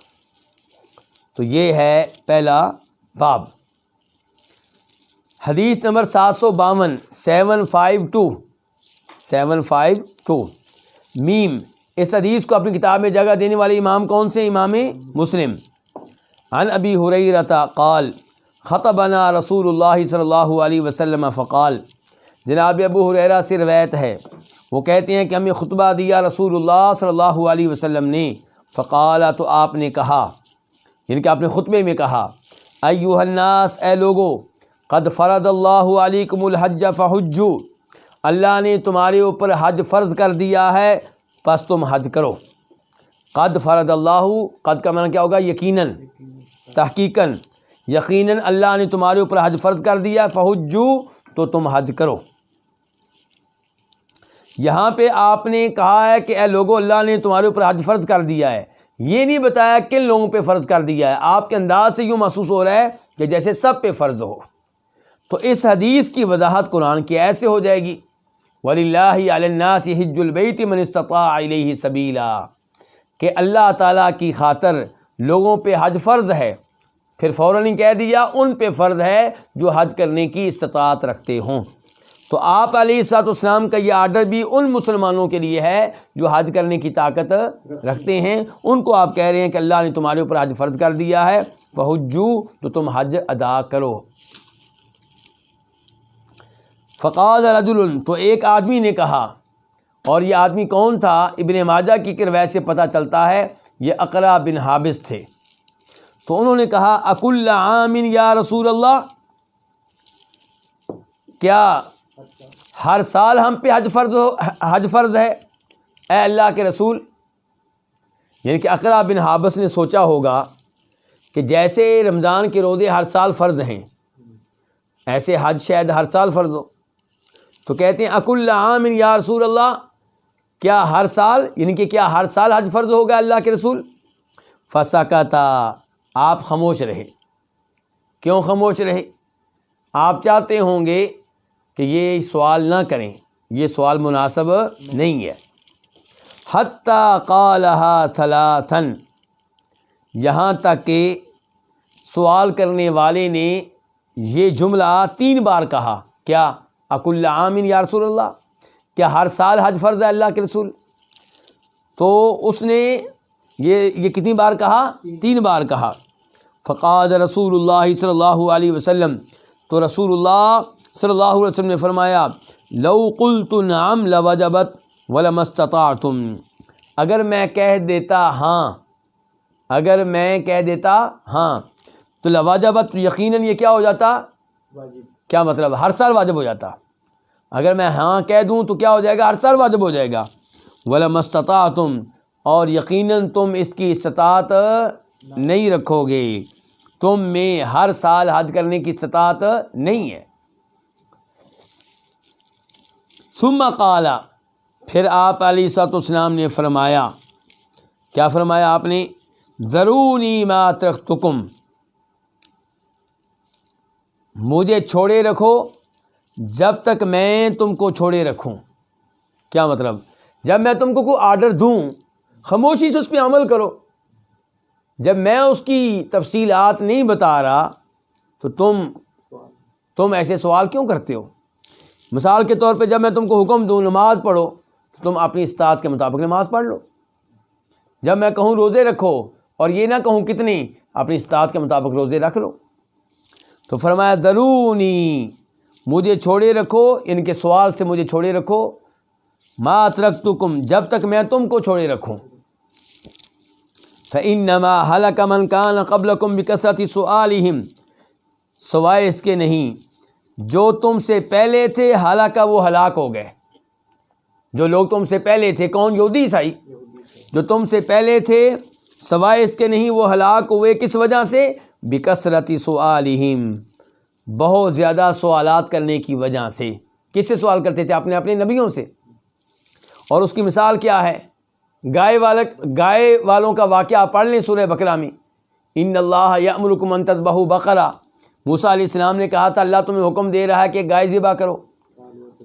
تو یہ ہے پہلا باب۔ حدیث نمبر 752 752 میم، اس حدیث کو اپنی کتاب میں جگہ دینے والے امام کون سے؟ امام مسلم۔ عن ابی ہریرہ قال خطبنا رسول اللہ صلی اللہ علیہ وسلم فقال، جناب ابو ہریرہ سے روایت ہے، وہ کہتے ہیں کہ ہمیں خطبہ دیا رسول اللہ صلی اللہ علیہ وسلم نے، فقال، تو آپ نے کہا، یعنی کہ آپ نے خطبے میں کہا، ایھا الناس، اے لوگو، قد فرض اللہ علیکم الحج فحجوا، اللہ نے تمہارے اوپر حج فرض کر دیا ہے پس تم حج کرو۔ قد فرض اللہ، قد کا معنی کیا ہوگا؟ یقیناً، تحقیقاً، یقیناً اللہ نے تمہارے اوپر حج فرض کر دیا، فحجوا، تو تم حج کرو۔ یہاں پہ آپ نے کہا ہے کہ اے لوگو، اللہ نے تمہارے اوپر حج فرض کر دیا ہے، یہ نہیں بتایا کن لوگوں پہ فرض کر دیا ہے۔ آپ کے انداز سے یوں محسوس ہو رہا ہے کہ جیسے سب پہ فرض ہو۔ تو اس حدیث کی وضاحت قرآن کی ایسے ہو جائے گی، وَلِلَّهِ عَلَى النَّاسِ حِجُّ الْبَيْتِ مَنِ اسْتَطَاعَ إِلَيْهِ سَبِيلًا، کہ اللہ تعالیٰ کی خاطر لوگوں پہ حج فرض ہے، پھر فوراً ہی کہہ دیا ان پہ فرض ہے جو حج کرنے کی استطاعت رکھتے ہوں۔ تو آپ علیہ الصلوۃ والسلام کا یہ آرڈر بھی ان مسلمانوں کے لیے ہے جو حج کرنے کی طاقت رکھتے ہیں، ان کو آپ کہہ رہے ہیں کہ اللہ نے تمہارے اوپر حج فرض کر دیا ہے، فحجوا، تو تم حج ادا کرو۔ فقال رجل، تو ایک آدمی نے کہا، اور یہ آدمی کون تھا؟ ابن ماجہ کی روایت سے پتہ چلتا ہے یہ اقرع بن حابس تھے۔ تو انہوں نے کہا، اکل عام یا رسول اللہ، کیا ہر سال ہم پہ حج فرض ہے اے اللہ کے رسول؟ یعنی کہ اقرع بن حابس نے سوچا ہوگا کہ جیسے رمضان کے روزے ہر سال فرض ہیں، ایسے حج شاید ہر سال فرض ہو۔ تو کہتے ہیں اکل عام یا رسول اللہ، کیا ہر سال، یعنی کہ کیا ہر سال حج فرض ہوگا اللہ کے رسول؟ فسکتا، آپ خاموش رہے۔ کیوں خاموش رہے؟ آپ چاہتے ہوں گے کہ یہ سوال نہ کریں، یہ سوال مناسب نہیں ہے۔ حتی قالہا ثلاثا، یہاں تک کہ سوال کرنے والے نے یہ جملہ 3 بار کہا۔ کیا؟ اکل عام یا رسول اللہ، کیا ہر سال حج فرض ہے اللہ کے رسول؟ تو اس نے یہ کتنی بار کہا؟ 3 بار کہا۔ فقال رسول اللہ صلی اللہ علیہ وسلم، تو رسول اللہ صلی اللہ علیہ وسلم نے فرمایا لو قلت نعم لوجبت ولما استطعتم، اگر میں کہہ دیتا ہاں، اگر میں کہہ دیتا ہاں تو لواجبت، یقیناً یہ کیا ہو جاتا؟ کیا مطلب؟ ہر سال واجب ہو جاتا۔ اگر میں ہاں کہہ دوں تو کیا ہو جائے گا؟ ہر سال واجب ہو جائے گا۔ وَلَمَا اسْتَطَعْتُمْ، اور یقیناً تم اس کی استطاعت نہیں رکھو گے، تم میں ہر سال حج کرنے کی استطاعت نہیں ہے۔ ثم قال، پھر آپ علیہ الصلوۃ والسلام نے فرمایا، کیا فرمایا آپ نے؟ ذرونی ما ترکتکم، مجھے چھوڑے رکھو جب تک میں تم کو چھوڑے رکھوں۔ کیا مطلب؟ جب میں تم کو کوئی آرڈر دوں، خاموشی سے اس پہ عمل کرو۔ جب میں اس کی تفصیلات نہیں بتا رہا تو تم ایسے سوال کیوں کرتے ہو؟ مثال کے طور پہ جب میں تم کو حکم دوں نماز پڑھو، تم اپنی استطاعت کے مطابق نماز پڑھ لو۔ جب میں کہوں روزے رکھو، اور یہ نہ کہوں کتنے، اپنی استطاعت کے مطابق روزے رکھ لو۔ تو فرمایا ذرونی، مجھے چھوڑے رکھو، ان کے سوال سے مجھے چھوڑے رکھو، ما ترکتکم، جب تک میں تم کو چھوڑے رکھوں۔ فإنما هلك من كان قبلكم بكثرة سؤالهم، سوائے اس کے نہیں جو تم سے پہلے تھے ہلاکا، وہ ہلاک ہو گئے۔ جو لوگ تم سے پہلے تھے، کون؟ یہودی عیسائی، جو تم سے پہلے تھے، سوائے اس کے نہیں وہ ہلاک ہوئے۔ کس وجہ سے؟ بکثرت سؤالہم، بہت زیادہ سوالات کرنے کی وجہ سے۔ کس سے سوال کرتے تھے؟ اپنے نبیوں سے۔ اور اس کی مثال کیا ہے؟ گائے والوں کا واقعہ پڑھ لیں سورہ بقرہ میں، ان اللہ یأمرکم ان تذبحوا بقرہ، موسیٰ علیہ السلام نے کہا تھا اللہ تمہیں حکم دے رہا ہے کہ گائے ذبح کرو۔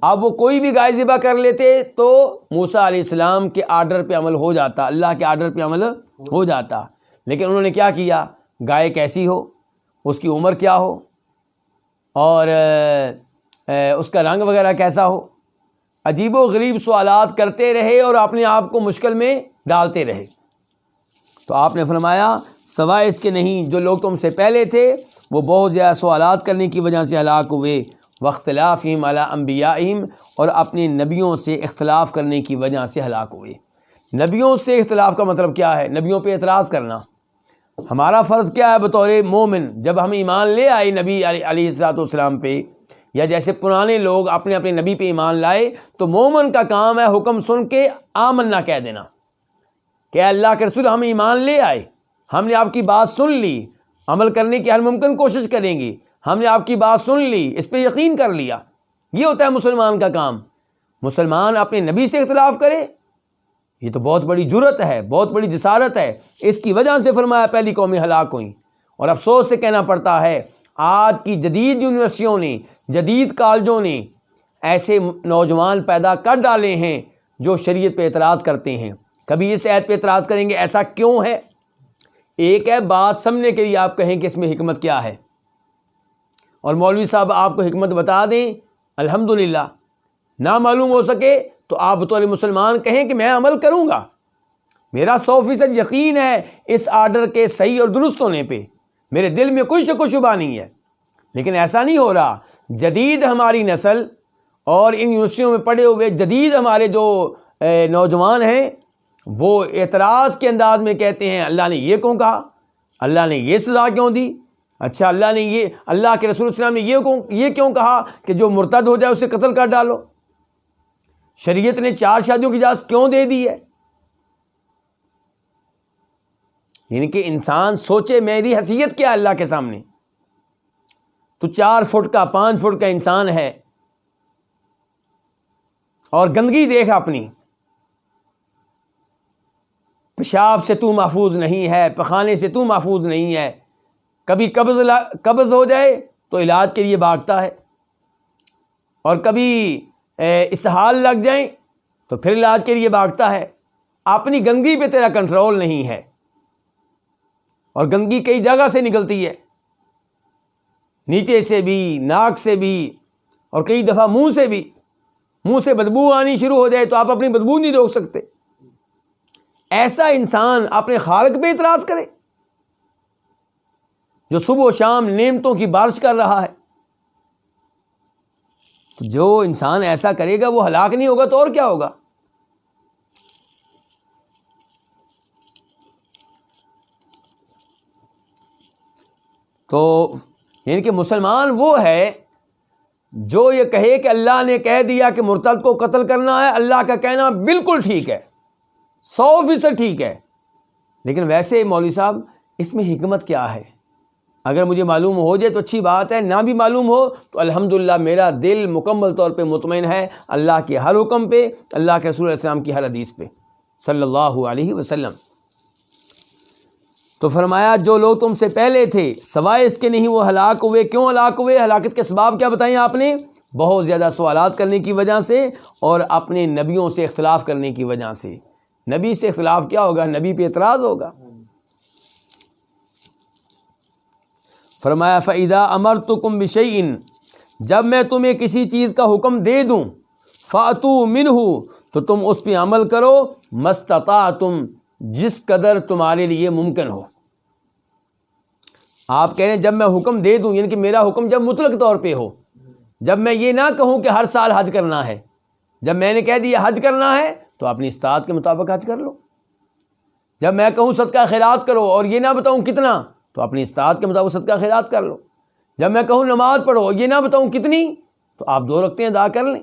اب وہ کوئی بھی گائے ذبح کر لیتے تو موسیٰ علیہ السلام کے آرڈر پہ عمل ہو جاتا، اللہ کے آرڈر پہ عمل ہو جاتا، لیکن انہوں نے کیا کیا؟ گائے کیسی ہو، اس کی عمر کیا ہو، اور اس کا رنگ وغیرہ کیسا ہو، عجیب و غریب سوالات کرتے رہے اور اپنے آپ کو مشکل میں ڈالتے رہے۔ تو آپ نے فرمایا سوائے اس کے نہیں جو لوگ تم سے پہلے تھے وہ بہت زیادہ سوالات کرنے کی وجہ سے ہلاک ہوئے، واختلافہم علی انبیائہم، اور اپنے نبیوں سے اختلاف کرنے کی وجہ سے ہلاک ہوئے۔ نبیوں سے اختلاف کا مطلب کیا ہے؟ نبیوں پہ اعتراض کرنا۔ ہمارا فرض کیا ہے بطور مومن؟ جب ہم ایمان لے آئے نبی علیہ الصلوۃ والسلام پہ، یا جیسے پرانے لوگ اپنے نبی پہ ایمان لائے، تو مومن کا کام ہے حکم سن کے آمنا کہہ دینا کہ اللہ کے رسول ہم ایمان لے آئے، ہم نے آپ کی بات سن لی، عمل کرنے کی ہر ممکن کوشش کریں گے، ہم نے آپ کی بات سن لی، اس پہ یقین کر لیا۔ یہ ہوتا ہے مسلمان کا کام۔ مسلمان اپنے نبی سے اختلاف کرے، یہ تو بہت بڑی جرت ہے، بہت بڑی جسارت ہے۔ اس کی وجہ سے فرمایا پہلی قومیں ہلاک ہوئیں۔ اور افسوس سے کہنا پڑتا ہے آج کی جدید یونیورسٹیوں نے، جدید کالجوں نے ایسے نوجوان پیدا کر ڈالے ہیں جو شریعت پہ اعتراض کرتے ہیں۔ کبھی اس آیت پہ اعتراض کریں گے ایسا کیوں ہے؟ ایک ہے بات سمجھنے کے لیے آپ کہیں کہ اس میں حکمت کیا ہے، اور مولوی صاحب آپ کو حکمت بتا دیں، الحمدللہ۔ نہ معلوم ہو سکے تو آپ بطور مسلمان کہیں کہ میں عمل کروں گا، میرا 100% یقین ہے اس آرڈر کے صحیح اور درست ہونے پہ، میرے دل میں کوئی شک و شبہ نہیں ہے۔ لیکن ایسا نہیں ہو رہا۔ جدید ہماری نسل اور ان یونیورسٹیوں میں پڑھے ہوئے جدید ہمارے جو نوجوان ہیں، وہ اعتراض کے انداز میں کہتے ہیں اللہ نے یہ کیوں کہا، اللہ نے یہ سزا کیوں دی، اچھا اللہ نے یہ، اللہ کے رسول صلی اللہ علیہ وسلم نے یہ کیوں کہا کہ جو مرتد ہو جائے اسے قتل کر ڈالو، شریعت نے 4 شادیوں کی اجازت کیوں دے دی ہے؟ یعنی کہ انسان سوچے میری حیثیت کیا ہے اللہ کے سامنے۔ تو 4 فٹ کا 5 فٹ کا انسان ہے اور گندگی دیکھ اپنی، پیشاب سے تو محفوظ نہیں ہے، پخانے سے تو محفوظ نہیں ہے، کبھی قبض ہو جائے تو علاج کے لیے بھاگتا ہے، اور کبھی اسہال لگ جائیں تو پھر علاج کے لیے بھاگتا ہے۔ اپنی گندگی پہ تیرا کنٹرول نہیں ہے، اور گندگی کئی جگہ سے نکلتی ہے، نیچے سے بھی، ناک سے بھی، اور کئی دفعہ منہ سے بھی۔ منہ سے بدبو آنی شروع ہو جائے تو آپ اپنی بدبو نہیں روک سکتے۔ ایسا انسان اپنے خالق پہ اعتراض کرے جو صبح و شام نعمتوں کی بارش کر رہا ہے؟ تو جو انسان ایسا کرے گا وہ ہلاک نہیں ہوگا تو اور کیا ہوگا؟ تو یعنی کہ مسلمان وہ ہے جو یہ کہے کہ اللہ نے کہہ دیا کہ مرتد کو قتل کرنا ہے، اللہ کا کہنا بالکل ٹھیک ہے، 100% ٹھیک ہے، لیکن ویسے مولوی صاحب اس میں حکمت کیا ہے؟ اگر مجھے معلوم ہو جائے تو اچھی بات ہے، نہ بھی معلوم ہو تو الحمدللہ میرا دل مکمل طور پہ مطمئن ہے اللہ کے ہر حکم پہ، اللہ کے رسول علیہ السلام کی ہر حدیث پہ صلی اللہ علیہ وسلم۔ تو فرمایا جو لوگ تم سے پہلے تھے سوائے اس کے نہیں وہ ہلاک ہوئے۔ کیوں ہلاک ہوئے؟ ہلاکت کے اسباب کیا بتائیں آپ نے؟ بہت زیادہ سوالات کرنے کی وجہ سے اور اپنے نبیوں سے اختلاف کرنے کی وجہ سے۔ نبی سے اختلاف کیا ہوگا؟ نبی پہ اعتراض ہوگا۔ فرمایا فَإِذَا أَمَرْتُكُمْ بِشَيْءٍ، جب میں تمہیں کسی چیز کا حکم دے دوں، فَأْتُوا مِنْهُ، تو تم اس پہ عمل کرو، مَسْتَطَعْتُمْ، جس قدر تمہارے لیے ممکن ہو۔ آپ کہہ رہے ہیں جب میں حکم دے دوں، یعنی کہ میرا حکم جب مطلق طور پہ ہو، جب میں یہ نہ کہوں کہ ہر سال حج کرنا ہے، جب میں نے کہہ دیا حج کرنا ہے تو اپنی استطاعت کے مطابق حج کر لو۔ جب میں کہوں صدقہ خیرات کرو اور یہ نہ بتاؤں کتنا تو اپنی استطاعت کے مطابق صدقہ خیرات کر لو۔ جب میں کہوں نماز پڑھو اور یہ نہ بتاؤں کتنی تو آپ 2 رکعتیں ادا کر لیں،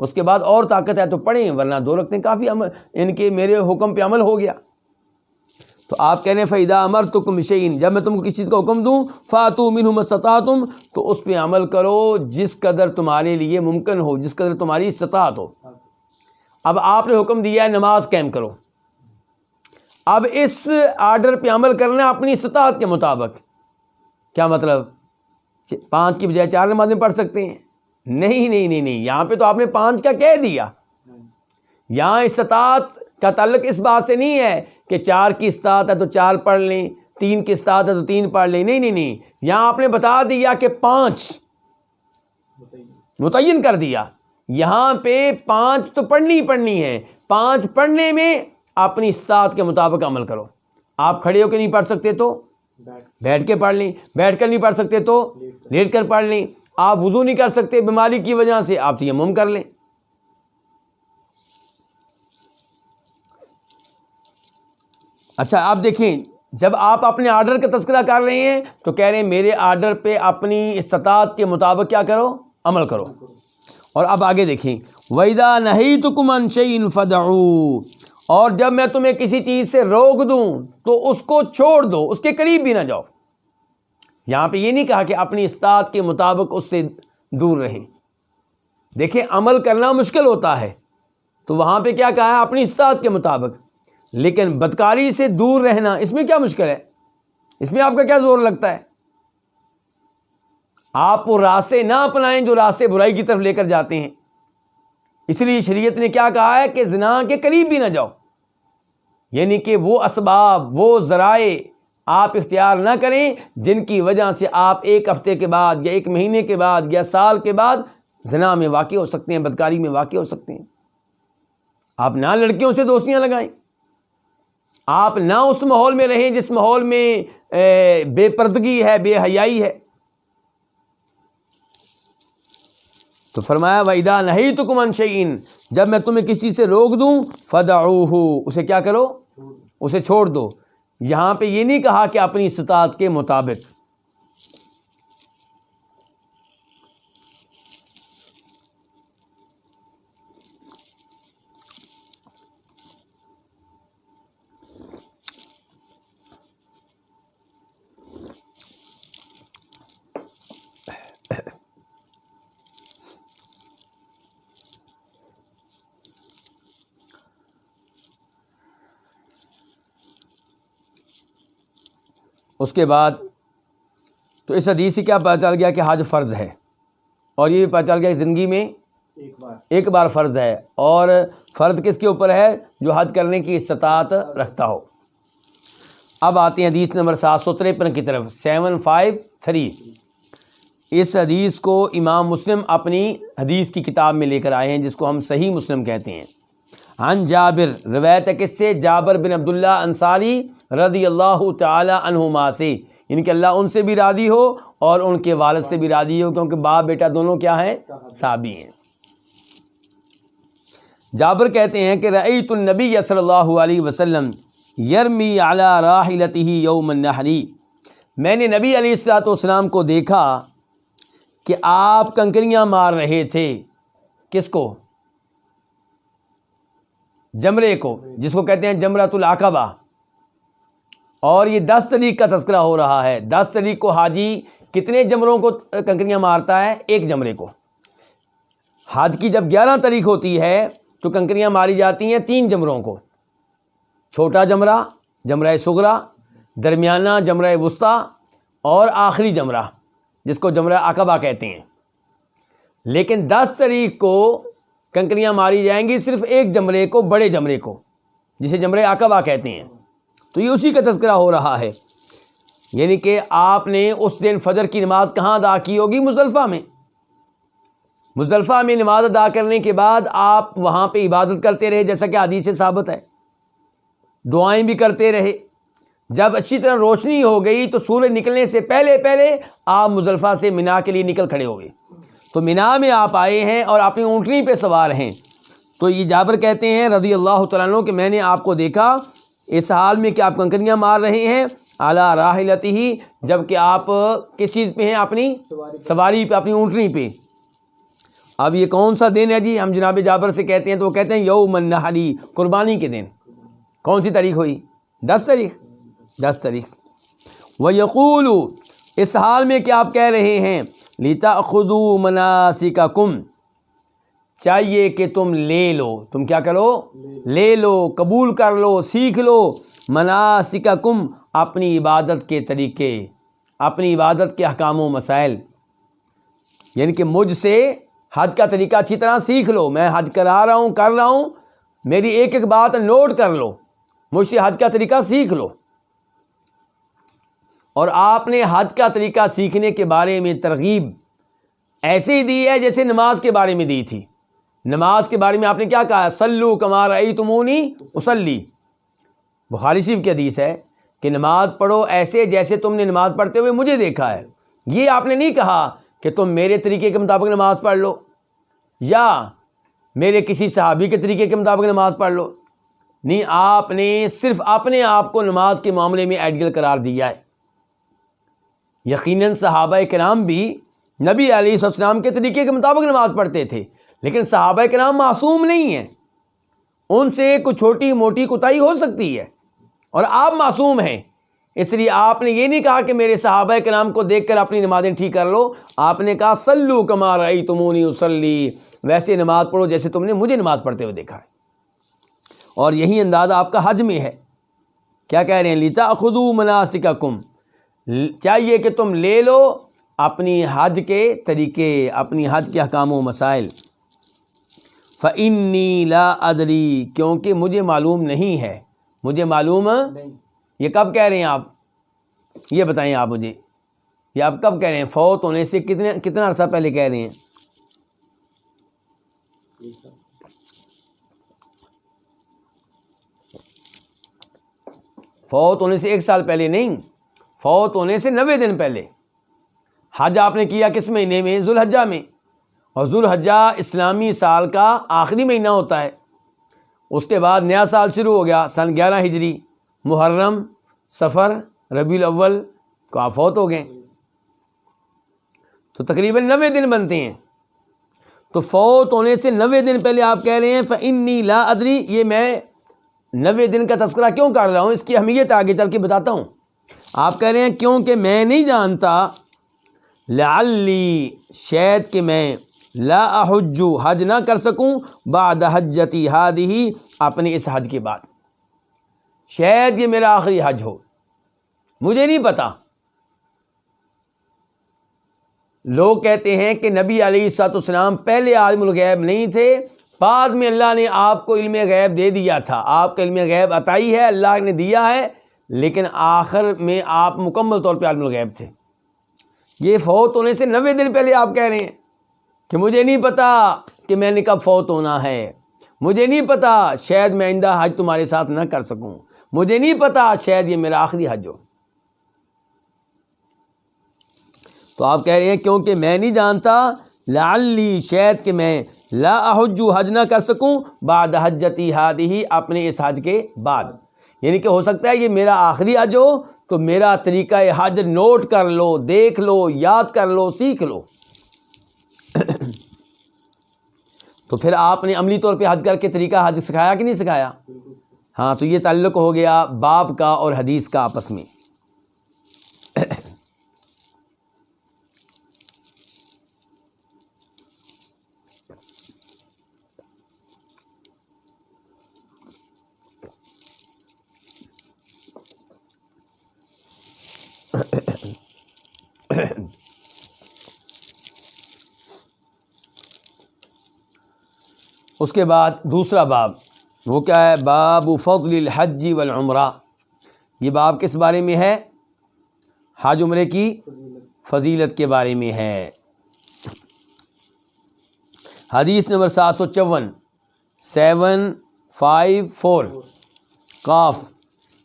اس کے بعد اور طاقت ہے تو پڑھیں، ورنہ 2 رکعتیں کافی، ان کے میرے حکم پہ عمل ہو گیا۔ تو آپ کہہ رہے ہیں فَإِذَا أَمَرْتُكُمْ بِشَيْءٍ، جب میں تم کو کسی چیز کا حکم دوں، فَأْتُوا مِنْهُ مَا اسْتَطَعْتُمْ، تو اس پہ عمل کرو جس قدر تمہارے لیے ممکن ہو، جس قدر تمہاری استطاعت ہو۔ اب آپ نے حکم دیا ہے نماز قائم کرو، اب اس آرڈر پہ عمل کرنا اپنی استطاعت کے مطابق۔ کیا مطلب؟ 5 کی بجائے 4 نمازیں پڑھ سکتے ہیں؟ نہیں، یہاں پہ تو آپ نے 5 کا کہہ دیا۔ یہاں استطاعت کا تعلق اس بات سے نہیں ہے کہ 4 کی استطاعت ہے تو 4 پڑھ لیں، 3 کی استطاعت ہے تو 3 پڑھ لیں، نہیں، یہاں آپ نے بتا دیا کہ 5 متعین کر دیا۔ یہاں پہ 5 تو پڑھنی ہے، 5 پڑھنے میں اپنی استطاعت کے مطابق عمل کرو۔ آپ کھڑے ہو کے نہیں پڑھ سکتے تو بیٹھ کے پڑھ لیں، بیٹھ کر نہیں پڑھ سکتے تو لیٹ کر پڑھ لیں، آپ وضو نہیں کر سکتے بیماری کی وجہ سے، آپ تیمم کر لیں۔ اچھا آپ دیکھیں، جب آپ اپنے آرڈر کا تذکرہ کر رہے ہیں تو کہہ رہے ہیں میرے آرڈر پہ اپنی استطاعت کے مطابق کیا کرو؟ عمل کرو۔ اور اب آگے دیکھیں وَإِذَا نَهَيْتُكُمْ عَنْ شَيْءٍ فَدَعُوا، اور جب میں تمہیں کسی چیز سے روک دوں تو اس کو چھوڑ دو، اس کے قریب بھی نہ جاؤ۔ یہاں پہ یہ نہیں کہا کہ اپنی استطاعت کے مطابق اس سے دور رہیں۔ دیکھیں عمل کرنا مشکل ہوتا ہے تو وہاں پہ کیا کہا ہے؟ اپنی استطاعت کے مطابق۔ لیکن بدکاری سے دور رہنا اس میں کیا مشکل ہے؟ اس میں آپ کا کیا زور لگتا ہے؟ آپ وہ راستے نہ اپنائیں جو راستے برائی کی طرف لے کر جاتے ہیں۔ اس لیے شریعت نے کیا کہا ہے کہ زنا کے قریب بھی نہ جاؤ، یعنی کہ وہ اسباب، وہ ذرائع آپ اختیار نہ کریں جن کی وجہ سے آپ 1 ہفتے کے بعد یا 1 مہینے کے بعد یا سال کے بعد زنا میں واقع ہو سکتے ہیں، بدکاری میں واقع ہو سکتے ہیں۔ آپ نہ لڑکیوں سے دوستیاں لگائیں، آپ نہ اس ماحول میں رہیں جس ماحول میں بے پردگی ہے، بے حیائی ہے۔ تو فرمایا وَإِذَا نَهَيْتُكُمْ عَنْ شَيْءٍ، جب میں تمہیں کسی سے روک دوں فَدَعُوهُ، اسے کیا کرو؟ اسے چھوڑ دو۔ یہاں پہ یہ نہیں کہا کہ اپنی استطاعت کے مطابق۔ اس کے بعد تو اس حدیث سے کیا پتہ چل گیا کہ حج فرض ہے، اور یہ بھی پتہ چل گیا کہ زندگی میں ایک بار فرض ہے، اور فرض کس کے اوپر ہے؟ جو حج کرنے کی استطاعت رکھتا ہو۔ اب آتے ہیں حدیث نمبر 753 کی طرف، 753۔ اس حدیث کو امام مسلم اپنی حدیث کی کتاب میں لے کر آئے ہیں، جس کو ہم صحیح مسلم کہتے ہیں۔ عن جابر، روایت ہے کس سے؟ جابر بن عبداللہ انصاری رضی اللہ تعالی عنہما سے، یعنی کہ اللہ ان سے بھی راضی ہو اور ان کے والد سے بھی راضی ہو، کیونکہ باپ بیٹا دونوں کیا ہیں؟ صحابی ہیں۔ جابر کہتے ہیں کہ رأیت النبی صلی اللہ علیہ وسلم یرمی علی راحلتہ یوم النحر، میں نے نبی علیہ الصلوۃ والسلام کو دیکھا کہ آپ کنکریاں مار رہے تھے، کس کو؟ جمرے کو، جس کو کہتے ہیں جمرۃ العقبہ۔ اور یہ 10 تاریخ کا تذکرہ ہو رہا ہے۔ 10 تاریخ کو حاجی کتنے جمروں کو کنکریاں مارتا ہے؟ ایک جمرے کو۔ حج کی جب 11 تاریخ ہوتی ہے تو کنکریاں ماری جاتی ہیں 3 جمروں کو، چھوٹا جمرہ، جمرہ صغریٰ، درمیانہ جمرہ وسطیٰ، اور آخری جمرہ جس کو جمرہ عقبہ کہتے ہیں۔ لیکن 10 تاریخ کو کنکریاں ماری جائیں گی صرف ایک جمرے کو، بڑے جمرے کو، جسے جمرہ عقبہ کہتے ہیں۔ تو یہ اسی کا تذکرہ ہو رہا ہے، یعنی کہ آپ نے اس دن فجر کی نماز کہاں ادا کی ہوگی؟ مزدلفہ میں۔ مزدلفہ میں نماز ادا کرنے کے بعد آپ وہاں پہ عبادت کرتے رہے، جیسا کہ حدیث سے ثابت ہے، دعائیں بھی کرتے رہے۔ جب اچھی طرح روشنی ہو گئی تو سورج نکلنے سے پہلے آپ مزدلفہ سے منا کے لیے نکل کھڑے ہو گئے۔ تو منا میں آپ آئے ہیں اور اپنی اونٹنی پہ سوار ہیں۔ تو یہ جابر کہتے ہیں رضی اللہ تعالیٰ عنہ کہ میں نے آپ کو دیکھا اس حال میں کہ آپ کنکریاں مار رہے ہیں، علی راحلتہ، جب کہ آپ کس چیز پہ ہیں؟ اپنی سواری پہ، اپنی اونٹنی پہ۔ اب یہ کون سا دن ہے جی؟ ہم جناب جابر سے کہتے ہیں تو وہ کہتے ہیں یوم النحر، قربانی کے دن۔ کون سی تاریخ ہوئی؟ 10 تاریخ۔ 10 تاریخ۔ وَيَقُولُ، اس حال میں کہ آپ کہہ رہے ہیں لِتَأْخُذُوا مَنَاسِكَكُمْ، چاہیے کہ تم لے لو، تم کیا کرو؟ لے لو، قبول کر لو، سیکھ لو، مناسککم، اپنی عبادت کے طریقے، اپنی عبادت کے احکام و مسائل، یعنی کہ مجھ سے حج کا طریقہ اچھی طرح سیکھ لو۔ میں حج کرا رہا ہوں، کر رہا ہوں، میری ایک ایک بات نوٹ کر لو، مجھ سے حج کا طریقہ سیکھ لو۔ اور آپ نے حج کا طریقہ سیکھنے کے بارے میں ترغیب ایسے ہی دی ہے جیسے نماز کے بارے میں دی تھی۔ نماز کے بارے میں آپ نے کیا کہا؟ صلو کما رأیتمونی اصلی۔ بخاری شریف کی حدیث ہے کہ نماز پڑھو ایسے جیسے تم نے نماز پڑھتے ہوئے مجھے دیکھا ہے۔ یہ آپ نے نہیں کہا کہ تم میرے طریقے کے مطابق نماز پڑھ لو یا میرے کسی صحابی کے طریقے کے مطابق نماز پڑھ لو، نہیں، آپ نے صرف اپنے آپ کو نماز کے معاملے میں آئیڈیل قرار دیا ہے۔ یقیناً صحابہ کرام بھی نبی علیہ السلام کے طریقے کے مطابق نماز پڑھتے تھے، لیکن صحابہ کرام معصوم نہیں ہیں، ان سے کوئی چھوٹی موٹی کوتاہی ہو سکتی ہے، اور آپ معصوم ہیں۔ اس لیے آپ نے یہ نہیں کہا کہ میرے صحابہ کرام کو دیکھ کر اپنی نمازیں ٹھیک کر لو، آپ نے کہا صلو کما رأیتمونی اصلی، ویسے نماز پڑھو جیسے تم نے مجھے نماز پڑھتے ہوئے دیکھا ہے۔ اور یہی اندازہ آپ کا حج میں ہے۔ کیا کہہ رہے ہیں؟ لِتَأْخُذُوا مَنَاسِكَكُمْ، چاہیے کہ تم لے لو اپنی حج کے طریقے، اپنی حج کے احکام و مسائل۔ فَإِنِّي لَا أَدْرِي، کیونکہ مجھے معلوم نہیں ہے، مجھے معلوم نہیں۔ یہ کب کہہ رہے ہیں آپ؟ یہ بتائیں آپ مجھے، یہ آپ کب کہہ رہے ہیں؟ فوت ہونے سے کتنا عرصہ پہلے کہہ رہے ہیں؟ فوت ہونے سے 1 سال پہلے نہیں، فوت ہونے سے 90 دن پہلے۔ حج آپ نے کیا کس مہینے میں؟ ذوالحجہ میں، اور ذوالحجہ اسلامی سال کا آخری مہینہ ہوتا ہے۔ اس کے بعد نیا سال شروع ہو گیا، سن 11 ہجری، محرم، صفر، ربیع الاول کو آپ فوت ہو گئے، تو تقریباً 90 دن بنتے ہیں۔ تو فوت ہونے سے 90 دن پہلے آپ کہہ رہے ہیں فَإِنِّي لَا أَدْرِي، یہ میں 90 دن کا تذکرہ کیوں کر رہا ہوں؟ اس کی اہمیت آگے چل کے بتاتا ہوں۔ آپ کہہ رہے ہیں کیونکہ میں نہیں جانتا، لعلی، شاید کہ میں لا احج، حج نہ کر سکوں، بعد حجتی ہذہ، اپنے اس حج کے بعد، شاید یہ میرا آخری حج ہو، مجھے نہیں پتا. لوگ کہتے ہیں کہ نبی علیہ الصلوۃ والسلام پہلے عالم الغیب نہیں تھے، بعد میں اللہ نے آپ کو علم غیب دے دیا تھا. آپ کا علم غیب عطائی ہے، اللہ نے دیا ہے، لیکن آخر میں آپ مکمل طور پہ عالم الغیب تھے. یہ فوت ہونے سے 90 دن پہلے آپ کہہ رہے ہیں کہ مجھے نہیں پتا کہ میں نے کب فوت ہونا ہے، مجھے نہیں پتا، شاید میں آئندہ حج تمہارے ساتھ نہ کر سکوں، مجھے نہیں پتا، شاید یہ میرا آخری حج ہو. تو آپ کہہ رہے ہیں کیونکہ میں نہیں جانتا، لعلی، شاید کہ میں لا احج، حج نہ کر سکوں، بعد حجتی ہادہ، اپنے اس حج کے بعد. یعنی کہ ہو سکتا ہے یہ میرا آخری حج ہو، تو میرا طریقہ حج نوٹ کر لو، دیکھ لو، یاد کر لو، سیکھ لو. تو پھر آپ نے عملی طور پہ حج کر کے طریقہ حج سکھایا کہ نہیں سکھایا؟ ہاں، تو یہ تعلق ہو گیا باب کا اور حدیث کا آپس میں. اس کے بعد دوسرا باب وہ کیا ہے؟ باب فضل الحج والعمرہ. یہ باب کس بارے میں ہے؟ حج عمرے کی فضیلت کے بارے میں ہے. حدیث نمبر 754 قاف.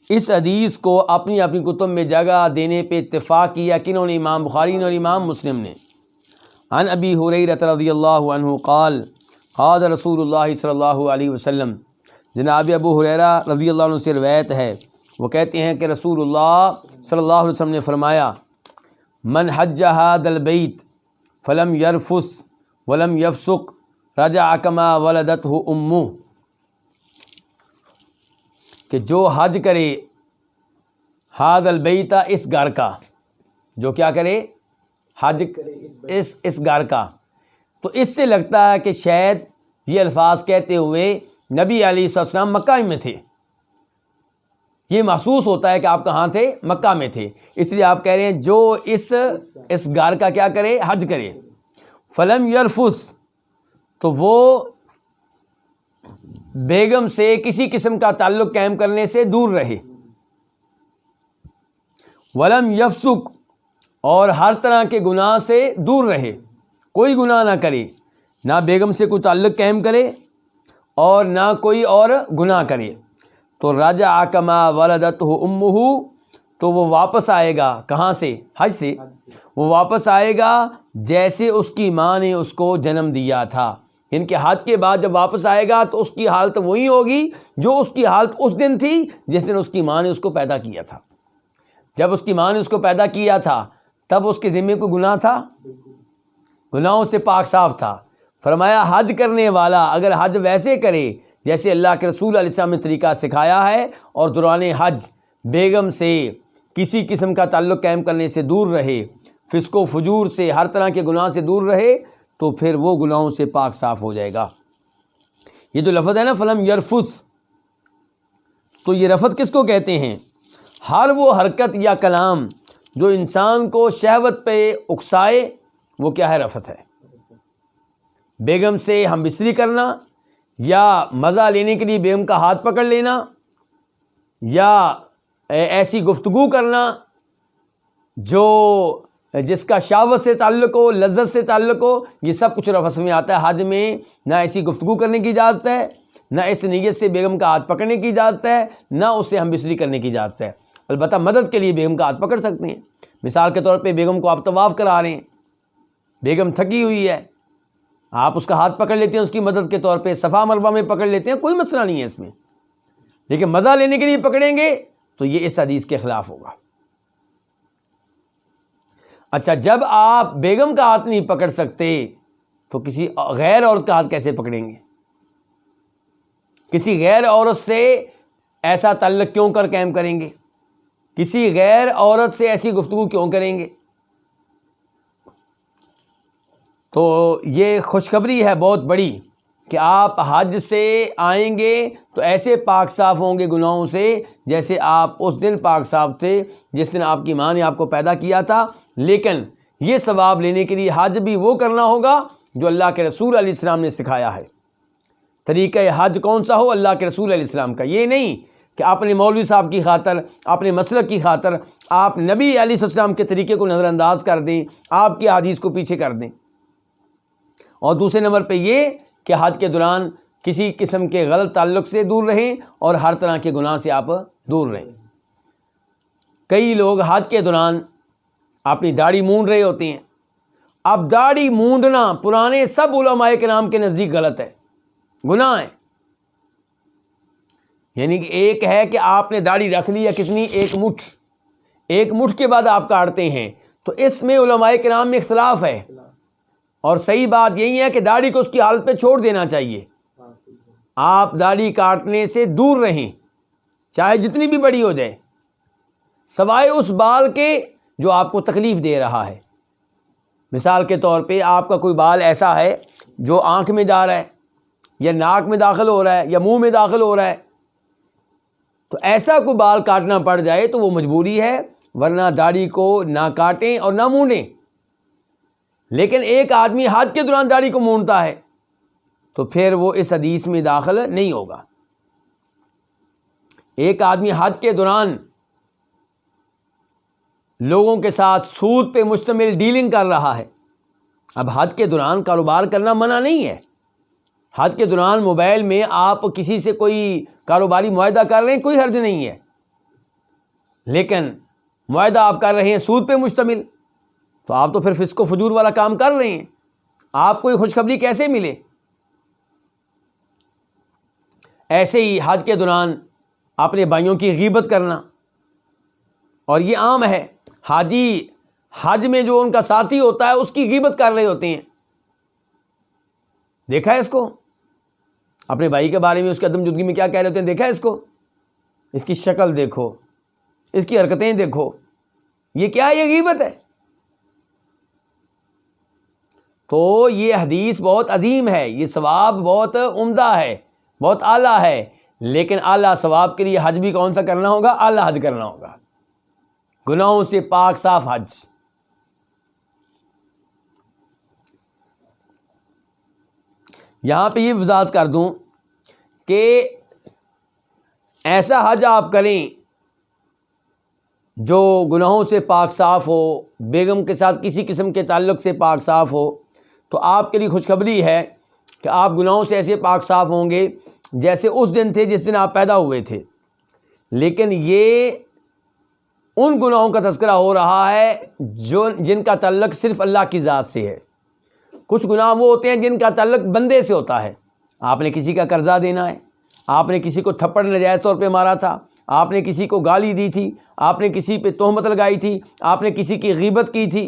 اس حدیث کو اپنی اپنی کتب میں جگہ دینے پہ اتفاق کیا کنہوں نے؟ امام بخاری نے اور امام مسلم نے. عن ابی ہریرہ رضی اللہ عنہ قال قال رسول اللہ صلی اللہ علیہ وسلم. جناب ابو ہریرہ رضی اللہ عنہ سے روایت ہے، وہ کہتے ہیں کہ رسول اللہ صلی اللہ علیہ وسلم نے فرمایا، من حج ھذا البیت فلم یرفث ولم یفسق رجع کما ولدتہ امہ. کہ جو حج کرے ھذا البیت، اس گھر کا، جو کیا کرے؟ حج اس گھر کا. تو اس سے لگتا ہے کہ شاید یہ الفاظ کہتے ہوئے نبی علیہ السلام مکہ میں تھے. یہ محسوس ہوتا ہے کہ آپ کہاں تھے؟ مکہ میں تھے. اس لیے آپ کہہ رہے ہیں جو اس گھر کا کیا کرے؟ حج کرے. فلم یرفث، تو وہ بیگم سے کسی قسم کا تعلق قائم کرنے سے دور رہے. ولم یفسق، اور ہر طرح کے گناہ سے دور رہے، کوئی گناہ نہ کرے، نہ بیگم سے کوئی تعلق قائم کرے اور نہ کوئی اور گناہ کرے. تو رجع کما ولدتہ امہ، تو وہ واپس آئے گا کہاں سے؟ حج سے. وہ واپس آئے گا جیسے اس کی ماں نے اس کو جنم دیا تھا. ان کے حج کے بعد جب واپس آئے گا تو اس کی حالت وہی ہوگی جو اس کی حالت اس دن تھی جس دن اس کی ماں نے اس کو پیدا کیا تھا. جب اس کی ماں نے اس کو پیدا کیا تھا تب اس کے ذمے کوئی گناہ تھا؟ گناہوں سے پاک صاف تھا. فرمایا حج کرنے والا اگر حج ویسے کرے جیسے اللہ کے رسول علیہ السلام نے طریقہ سکھایا ہے، اور دوران حج بیگم سے کسی قسم کا تعلق قائم کرنے سے دور رہے، فسق و فجور سے، ہر طرح کے گناہ سے دور رہے، تو پھر وہ گناہوں سے پاک صاف ہو جائے گا. یہ جو لفظ ہے نا فلم یرفث، تو یہ رفث کس کو کہتے ہیں؟ ہر وہ حرکت یا کلام جو انسان کو شہوت پہ اکسائے، وہ کیا ہے؟ رفث ہے. بیگم سے ہم بستری کرنا، یا مزہ لینے کے لیے بیگم کا ہاتھ پکڑ لینا، یا ایسی گفتگو کرنا جو جس کا شہوت سے تعلق ہو، لذت سے تعلق ہو، یہ سب کچھ رفث میں آتا ہے. حج میں نہ ایسی گفتگو کرنے کی اجازت ہے، نہ اس نیت سے بیگم کا ہاتھ پکڑنے کی اجازت ہے، نہ اس سے ہم بستری کرنے کی اجازت ہے. البتہ مدد کے لیے بیگم کا ہاتھ پکڑ سکتے ہیں. مثال کے طور پہ بیگم کو آپ طواف کرا رہے ہیں، بیگم تھکی ہوئی ہے، آپ اس کا ہاتھ پکڑ لیتے ہیں اس کی مدد کے طور پہ، صفا مروہ میں پکڑ لیتے ہیں، کوئی مسئلہ نہیں ہے اس میں. لیکن مزہ لینے کے لیے پکڑیں گے تو یہ اس حدیث کے خلاف ہوگا. اچھا، جب آپ بیگم کا ہاتھ نہیں پکڑ سکتے تو کسی غیر عورت کا ہاتھ کیسے پکڑیں گے؟ کسی غیر عورت سے ایسا تعلق کیوں کر قائم کریں گے؟ کسی غیر عورت سے ایسی گفتگو کیوں کریں گے؟ تو یہ خوشخبری ہے بہت بڑی کہ آپ حج سے آئیں گے تو ایسے پاک صاف ہوں گے گناہوں سے جیسے آپ اس دن پاک صاف تھے جس دن آپ کی ماں نے آپ کو پیدا کیا تھا. لیکن یہ ثواب لینے کے لیے حج بھی وہ کرنا ہوگا جو اللہ کے رسول علیہ السلام نے سکھایا ہے. طریقہ حج کون سا ہو؟ اللہ کے رسول علیہ السلام کا. یہ نہیں کہ اپنے مولوی صاحب کی خاطر، اپنے مسلک کی خاطر آپ نبی علیہ السلام کے طریقے کو نظر انداز کر دیں، آپ کی حدیث کو پیچھے کر دیں. اور دوسرے نمبر پہ یہ کہ حج کے دوران کسی قسم کے غلط تعلق سے دور رہیں اور ہر طرح کے گناہ سے آپ دور رہیں. کئی لوگ حج کے دوران اپنی داڑھی مونڈ رہے ہوتے ہیں. اب داڑھی مونڈنا پرانے سب علماء کرام کے نزدیک غلط ہے، گناہ ہے. یعنی کہ ایک ہے کہ آپ نے داڑھی رکھ لی یا کتنی، ایک مٹھ کے بعد آپ کاٹتے ہیں، تو اس میں علماء کرام میں اختلاف ہے. اور صحیح بات یہی ہے کہ داڑھی کو اس کی حالت پہ چھوڑ دینا چاہیے. آپ داڑھی کاٹنے سے دور رہیں، چاہے جتنی بھی بڑی ہو جائے، سوائے اس بال کے جو آپ کو تکلیف دے رہا ہے. مثال کے طور پہ آپ کا کوئی بال ایسا ہے جو آنکھ میں جا رہا ہے یا ناک میں داخل ہو رہا ہے یا منہ میں داخل ہو رہا ہے، تو ایسا کوئی بال کاٹنا پڑ جائے تو وہ مجبوری ہے، ورنہ داڑھی کو نہ کاٹیں اور نہ مونڈیں. لیکن ایک آدمی حج کے دوران داڑھی کو مونڈتا ہے تو پھر وہ اس حدیث میں داخل نہیں ہوگا. ایک آدمی حج کے دوران لوگوں کے ساتھ سود پہ مشتمل ڈیلنگ کر رہا ہے. اب حج کے دوران کاروبار کرنا منع نہیں ہے. حج کے دوران موبائل میں آپ کسی سے کوئی کاروباری معاہدہ کر رہے ہیں، کوئی حرج نہیں ہے. لیکن معاہدہ آپ کر رہے ہیں سود پہ مشتمل، تو آپ تو پھر فسق و فجور والا کام کر رہے ہیں. آپ کو یہ خوشخبری کیسے ملے؟ ایسے ہی حج کے دوران اپنے بھائیوں کی غیبت کرنا، اور یہ عام ہے. حاجی حج میں جو ان کا ساتھی ہوتا ہے اس کی غیبت کر رہے ہوتے ہیں. دیکھا ہے اس کو؟ اپنے بھائی کے بارے میں اس کے عدم جدگی میں کیا کہہ رہے ہوتے ہیں؟ دیکھا ہے اس کو؟ اس کی شکل دیکھو، اس کی حرکتیں دیکھو. یہ کیا ہے؟ یہ غیبت ہے. تو یہ حدیث بہت عظیم ہے، یہ ثواب بہت عمدہ ہے، بہت اعلیٰ ہے. لیکن اعلیٰ ثواب کے لیے حج بھی کون سا کرنا ہوگا؟ اعلیٰ حج کرنا ہوگا، گناہوں سے پاک صاف حج. یہاں پہ یہ وضاحت کر دوں کہ ایسا حج آپ کریں جو گناہوں سے پاک صاف ہو، بیگم کے ساتھ کسی قسم کے تعلق سے پاک صاف ہو، تو آپ کے لیے خوشخبری ہے کہ آپ گناہوں سے ایسے پاک صاف ہوں گے جیسے اس دن تھے جس دن آپ پیدا ہوئے تھے. لیکن یہ ان گناہوں کا تذکرہ ہو رہا ہے جن کا تعلق صرف اللہ کی ذات سے ہے. کچھ گناہ وہ ہوتے ہیں جن کا تعلق بندے سے ہوتا ہے. آپ نے کسی کا قرضہ دینا ہے، آپ نے کسی کو تھپڑ ناجائز طور پہ مارا تھا، آپ نے کسی کو گالی دی تھی، آپ نے کسی پہ تہمت لگائی تھی، آپ نے کسی کی غیبت کی تھی،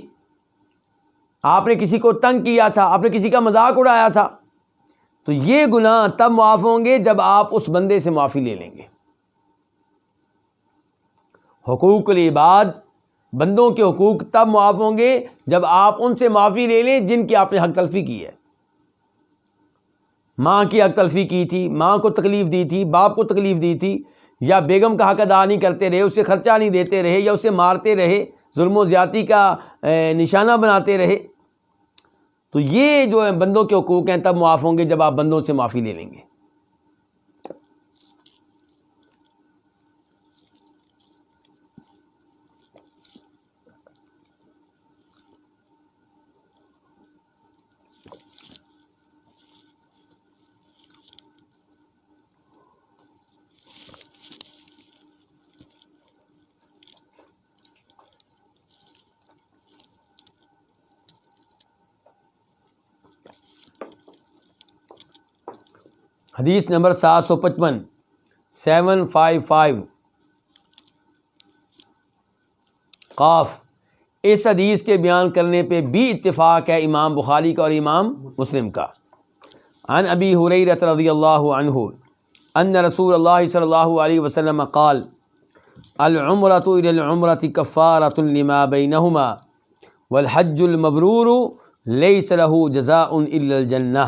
آپ نے کسی کو تنگ کیا تھا، آپ نے کسی کا مذاق اڑایا تھا. تو یہ گناہ تب معاف ہوں گے جب آپ اس بندے سے معافی لے لیں گے. حقوق العباد، بندوں کے حقوق تب معاف ہوں گے جب آپ ان سے معافی لے لیں جن کی آپ نے حق تلفی کی ہے. ماں کی حق تلفی کی تھی، ماں کو تکلیف دی تھی، باپ کو تکلیف دی تھی، یا بیگم کا حق ادا نہیں کرتے رہے، اسے خرچہ نہیں دیتے رہے، یا اسے مارتے رہے، ظلم و زیادتی کا نشانہ بناتے رہے. تو یہ جو بندوں کے حقوق ہیں تب معاف ہوں گے جب آپ بندوں سے معافی لے لیں گے. حدیث نمبر 755 755 قاف. اس حدیث کے بیان کرنے پہ بھی اتفاق ہے امام بخاری کا اور امام مسلم کا. عن ابی ہریرہ رضی اللہ عنہ ان رسول اللہ صلی اللہ علیہ وسلم قال العمرۃ الی العمرۃ کفارۃ لما بینہما والحج المبرور لیس له جزاء الا الجنہ.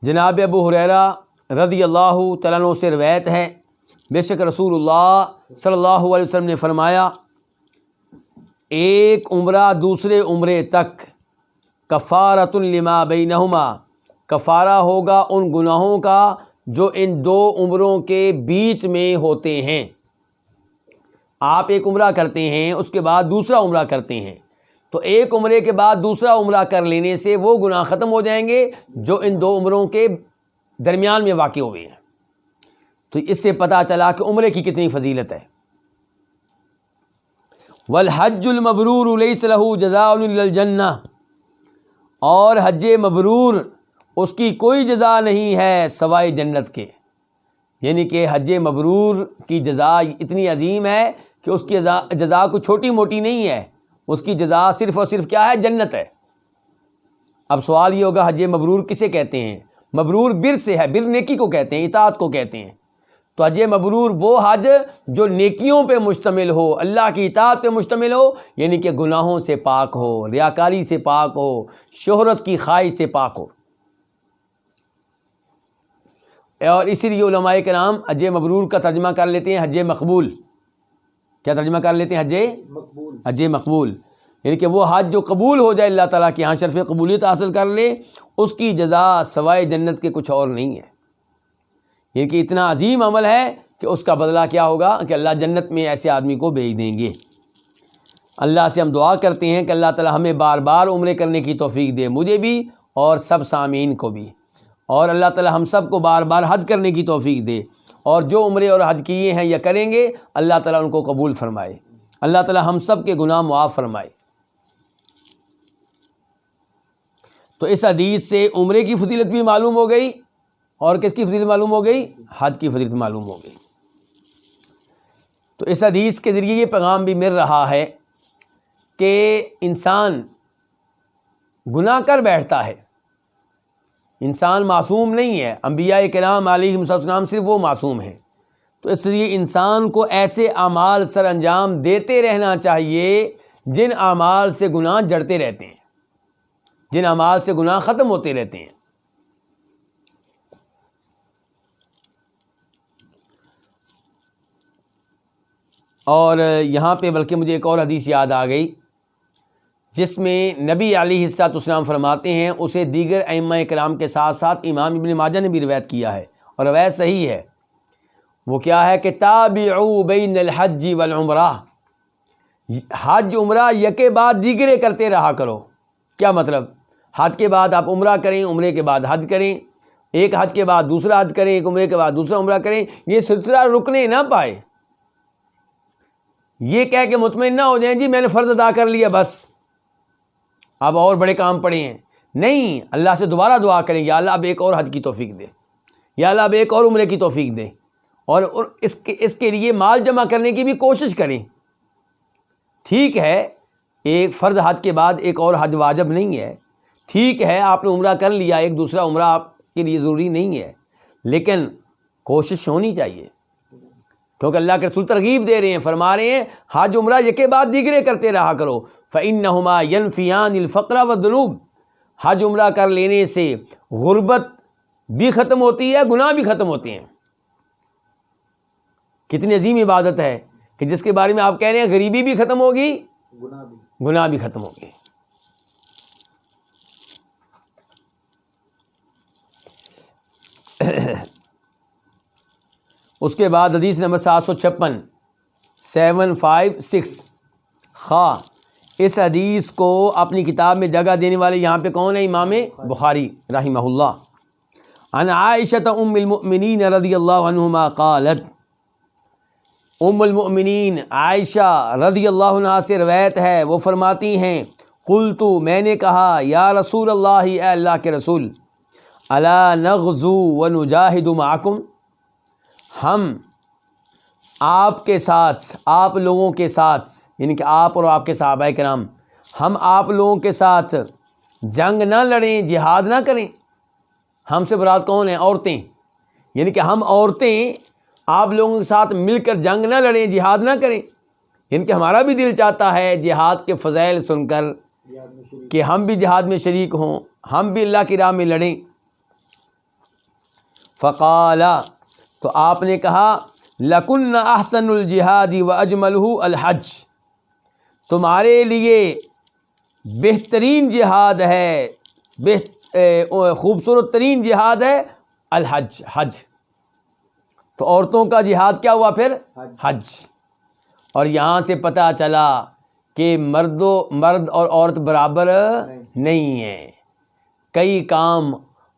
جناب ابو ہریرہ رضی اللہ تعالیٰ عنہ سے روایت ہے، بے شک رسول اللہ صلی اللہ علیہ وسلم نے فرمایا، ایک عمرہ دوسرے عمرے تک کفارۃ لما بینہما، کفارہ ہوگا ان گناہوں کا جو ان دو عمروں کے بیچ میں ہوتے ہیں۔ آپ ایک عمرہ کرتے ہیں، اس کے بعد دوسرا عمرہ کرتے ہیں، تو ایک عمرے کے بعد دوسرا عمرہ کر لینے سے وہ گناہ ختم ہو جائیں گے جو ان دو عمروں کے درمیان میں واقع ہوئے ہیں۔ تو اس سے پتہ چلا کہ عمرے کی کتنی فضیلت ہے۔ والحج المبرور لیس له جزاء الا الجنہ، اور حج مبرور اس کی کوئی جزا نہیں ہے سوائے جنت کے، یعنی کہ حج مبرور کی جزا اتنی عظیم ہے کہ اس کی جزا کوئی چھوٹی موٹی نہیں ہے، اس کی جزا صرف اور صرف کیا ہے؟ جنت ہے۔ اب سوال یہ ہوگا حج مبرور کسے کہتے ہیں؟ مبرور بر سے ہے، بر نیکی کو کہتے ہیں، اطاعت کو کہتے ہیں۔ تو حج مبرور وہ حج جو نیکیوں پہ مشتمل ہو، اللہ کی اطاعت پہ مشتمل ہو، یعنی کہ گناہوں سے پاک ہو، ریاکاری سے پاک ہو، شہرت کی خواہش سے پاک ہو۔ اور اسی لیے علماء کرام حج مبرور کا ترجمہ کر لیتے ہیں حج مقبول۔ کیا ترجمہ کر لیتے ہیں؟ حج مقبول، یعنی کہ وہ حج جو قبول ہو جائے، اللہ تعالیٰ کے ہاں شرف قبولیت حاصل کر لے، اس کی جزا سوائے جنت کے کچھ اور نہیں ہے۔ یعنی کہ اتنا عظیم عمل ہے کہ اس کا بدلہ کیا ہوگا کہ اللہ جنت میں ایسے آدمی کو بھیج دیں گے۔ اللہ سے ہم دعا کرتے ہیں کہ اللہ تعالیٰ ہمیں بار بار عمرے کرنے کی توفیق دے، مجھے بھی اور سب سامعین کو بھی، اور اللہ تعالیٰ ہم سب کو بار بار حج کرنے کی توفیق دے، اور جو عمرے اور حج کیے ہیں یا کریں گے اللہ تعالیٰ ان کو قبول فرمائے، اللہ تعالیٰ ہم سب کے گناہ معاف فرمائے۔ تو اس حدیث سے عمرے کی فضیلت بھی معلوم ہو گئی، اور کس کی فضیلت معلوم ہو گئی؟ حج کی فضیلت معلوم ہو گئی۔ تو اس حدیث کے ذریعے یہ پیغام بھی مل رہا ہے کہ انسان گناہ کر بیٹھتا ہے، انسان معصوم نہیں ہے، انبیاء کرام علیہم السلام صرف وہ معصوم ہیں۔ تو اس لیے انسان کو ایسے اعمال سر انجام دیتے رہنا چاہیے جن اعمال سے گناہ جڑتے رہتے ہیں، جن اعمال سے گناہ ختم ہوتے رہتے ہیں۔ اور یہاں پہ بلکہ مجھے ایک اور حدیث یاد آ گئی جس میں نبی علیہ الصلوۃ والسلام فرماتے ہیں، اسے دیگر ائمہ کرام کے ساتھ ساتھ امام ابن ماجہ نے بھی روایت کیا ہے، اور روایت صحیح ہے۔ وہ کیا ہے کہ تابعوا بین الحج والعمرہ، حج عمرہ یکے بعد دیگرے کرتے رہا کرو۔ کیا مطلب؟ حج کے بعد آپ عمرہ کریں، عمرے کے بعد حج کریں، ایک حج کے بعد دوسرا حج کریں، ایک عمرے کے بعد دوسرا عمرہ کریں، یہ سلسلہ رکنے نہ پائے۔ یہ کہہ کے مطمئن نہ ہو جائیں جی میں نے فرض ادا کر لیا بس اب اور بڑے کام پڑے ہیں، نہیں، اللہ سے دوبارہ دعا کریں، یا اللہ اب ایک اور حج کی توفیق دے، یا اللہ اب ایک اور عمرے کی توفیق دے، اور اس کے لیے مال جمع کرنے کی بھی کوشش کریں۔ ٹھیک ہے ایک فرض حج کے بعد ایک اور حج واجب نہیں ہے، ٹھیک ہے آپ نے عمرہ کر لیا، ایک دوسرا عمرہ آپ کے لیے ضروری نہیں ہے، لیکن کوشش ہونی چاہیے، کیونکہ اللہ کے رسول ترغیب دے رہے ہیں، فرما رہے ہیں حج عمرہ یکے بعد دیگرے کرتے رہا کرو، فَإِنَّهُمَا يَنْفِيَانِ الْفَقْرَ وَالذُّنُوبَ، حج عمرہ کر لینے سے غربت بھی ختم ہوتی ہے، گناہ بھی ختم ہوتے ہیں۔ کتنی عظیم عبادت ہے کہ جس کے بارے میں آپ کہہ رہے ہیں غریبی بھی ختم ہوگی، گناہ بھی ختم ہوگی۔ اس کے بعد حدیث نمبر 756 756 خواہ اس حدیث کو اپنی کتاب میں جگہ دینے والے یہاں پہ کون ہے؟ امام بخاری رحمہ اللہ۔ عن عائشہ ام المؤمنین رضی اللہ عنہما قالت، ام المؤمنین عائشہ رضی اللہ عنہا سے روایت ہے، وہ فرماتی ہیں قلت، میں نے کہا یا رسول اللہ، اے اللہ کے رسول، الا نغزو ونجاہد معکم، ہم آپ کے ساتھ، آپ لوگوں کے ساتھ، یعنی کہ آپ اور آپ کے صحابہ کرام، ہم آپ لوگوں کے ساتھ جنگ نہ لڑیں، جہاد نہ کریں۔ ہم سے مراد کون ہیں؟ عورتیں، یعنی کہ ہم عورتیں آپ لوگوں کے ساتھ مل کر جنگ نہ لڑیں، جہاد نہ کریں، یعنی کہ ہمارا بھی دل چاہتا ہے جہاد کے فضائل سن کر کہ ہم بھی جہاد میں شریک ہوں، ہم بھی اللہ کی راہ میں لڑیں۔ فقال، تو آپ نے کہا لَكُنَّ أَحْسَنُ الْجِهَادِ وَأَجْمَلُهُ الْحَجِّ، تمہارے لیے بہترین جہاد ہے، خوبصورت ترین جہاد ہے الحج، حج۔ تو عورتوں کا جہاد کیا ہوا پھر؟ حج۔ اور یہاں سے پتہ چلا کہ مرد اور عورت برابر نہیں ہیں، کئی کام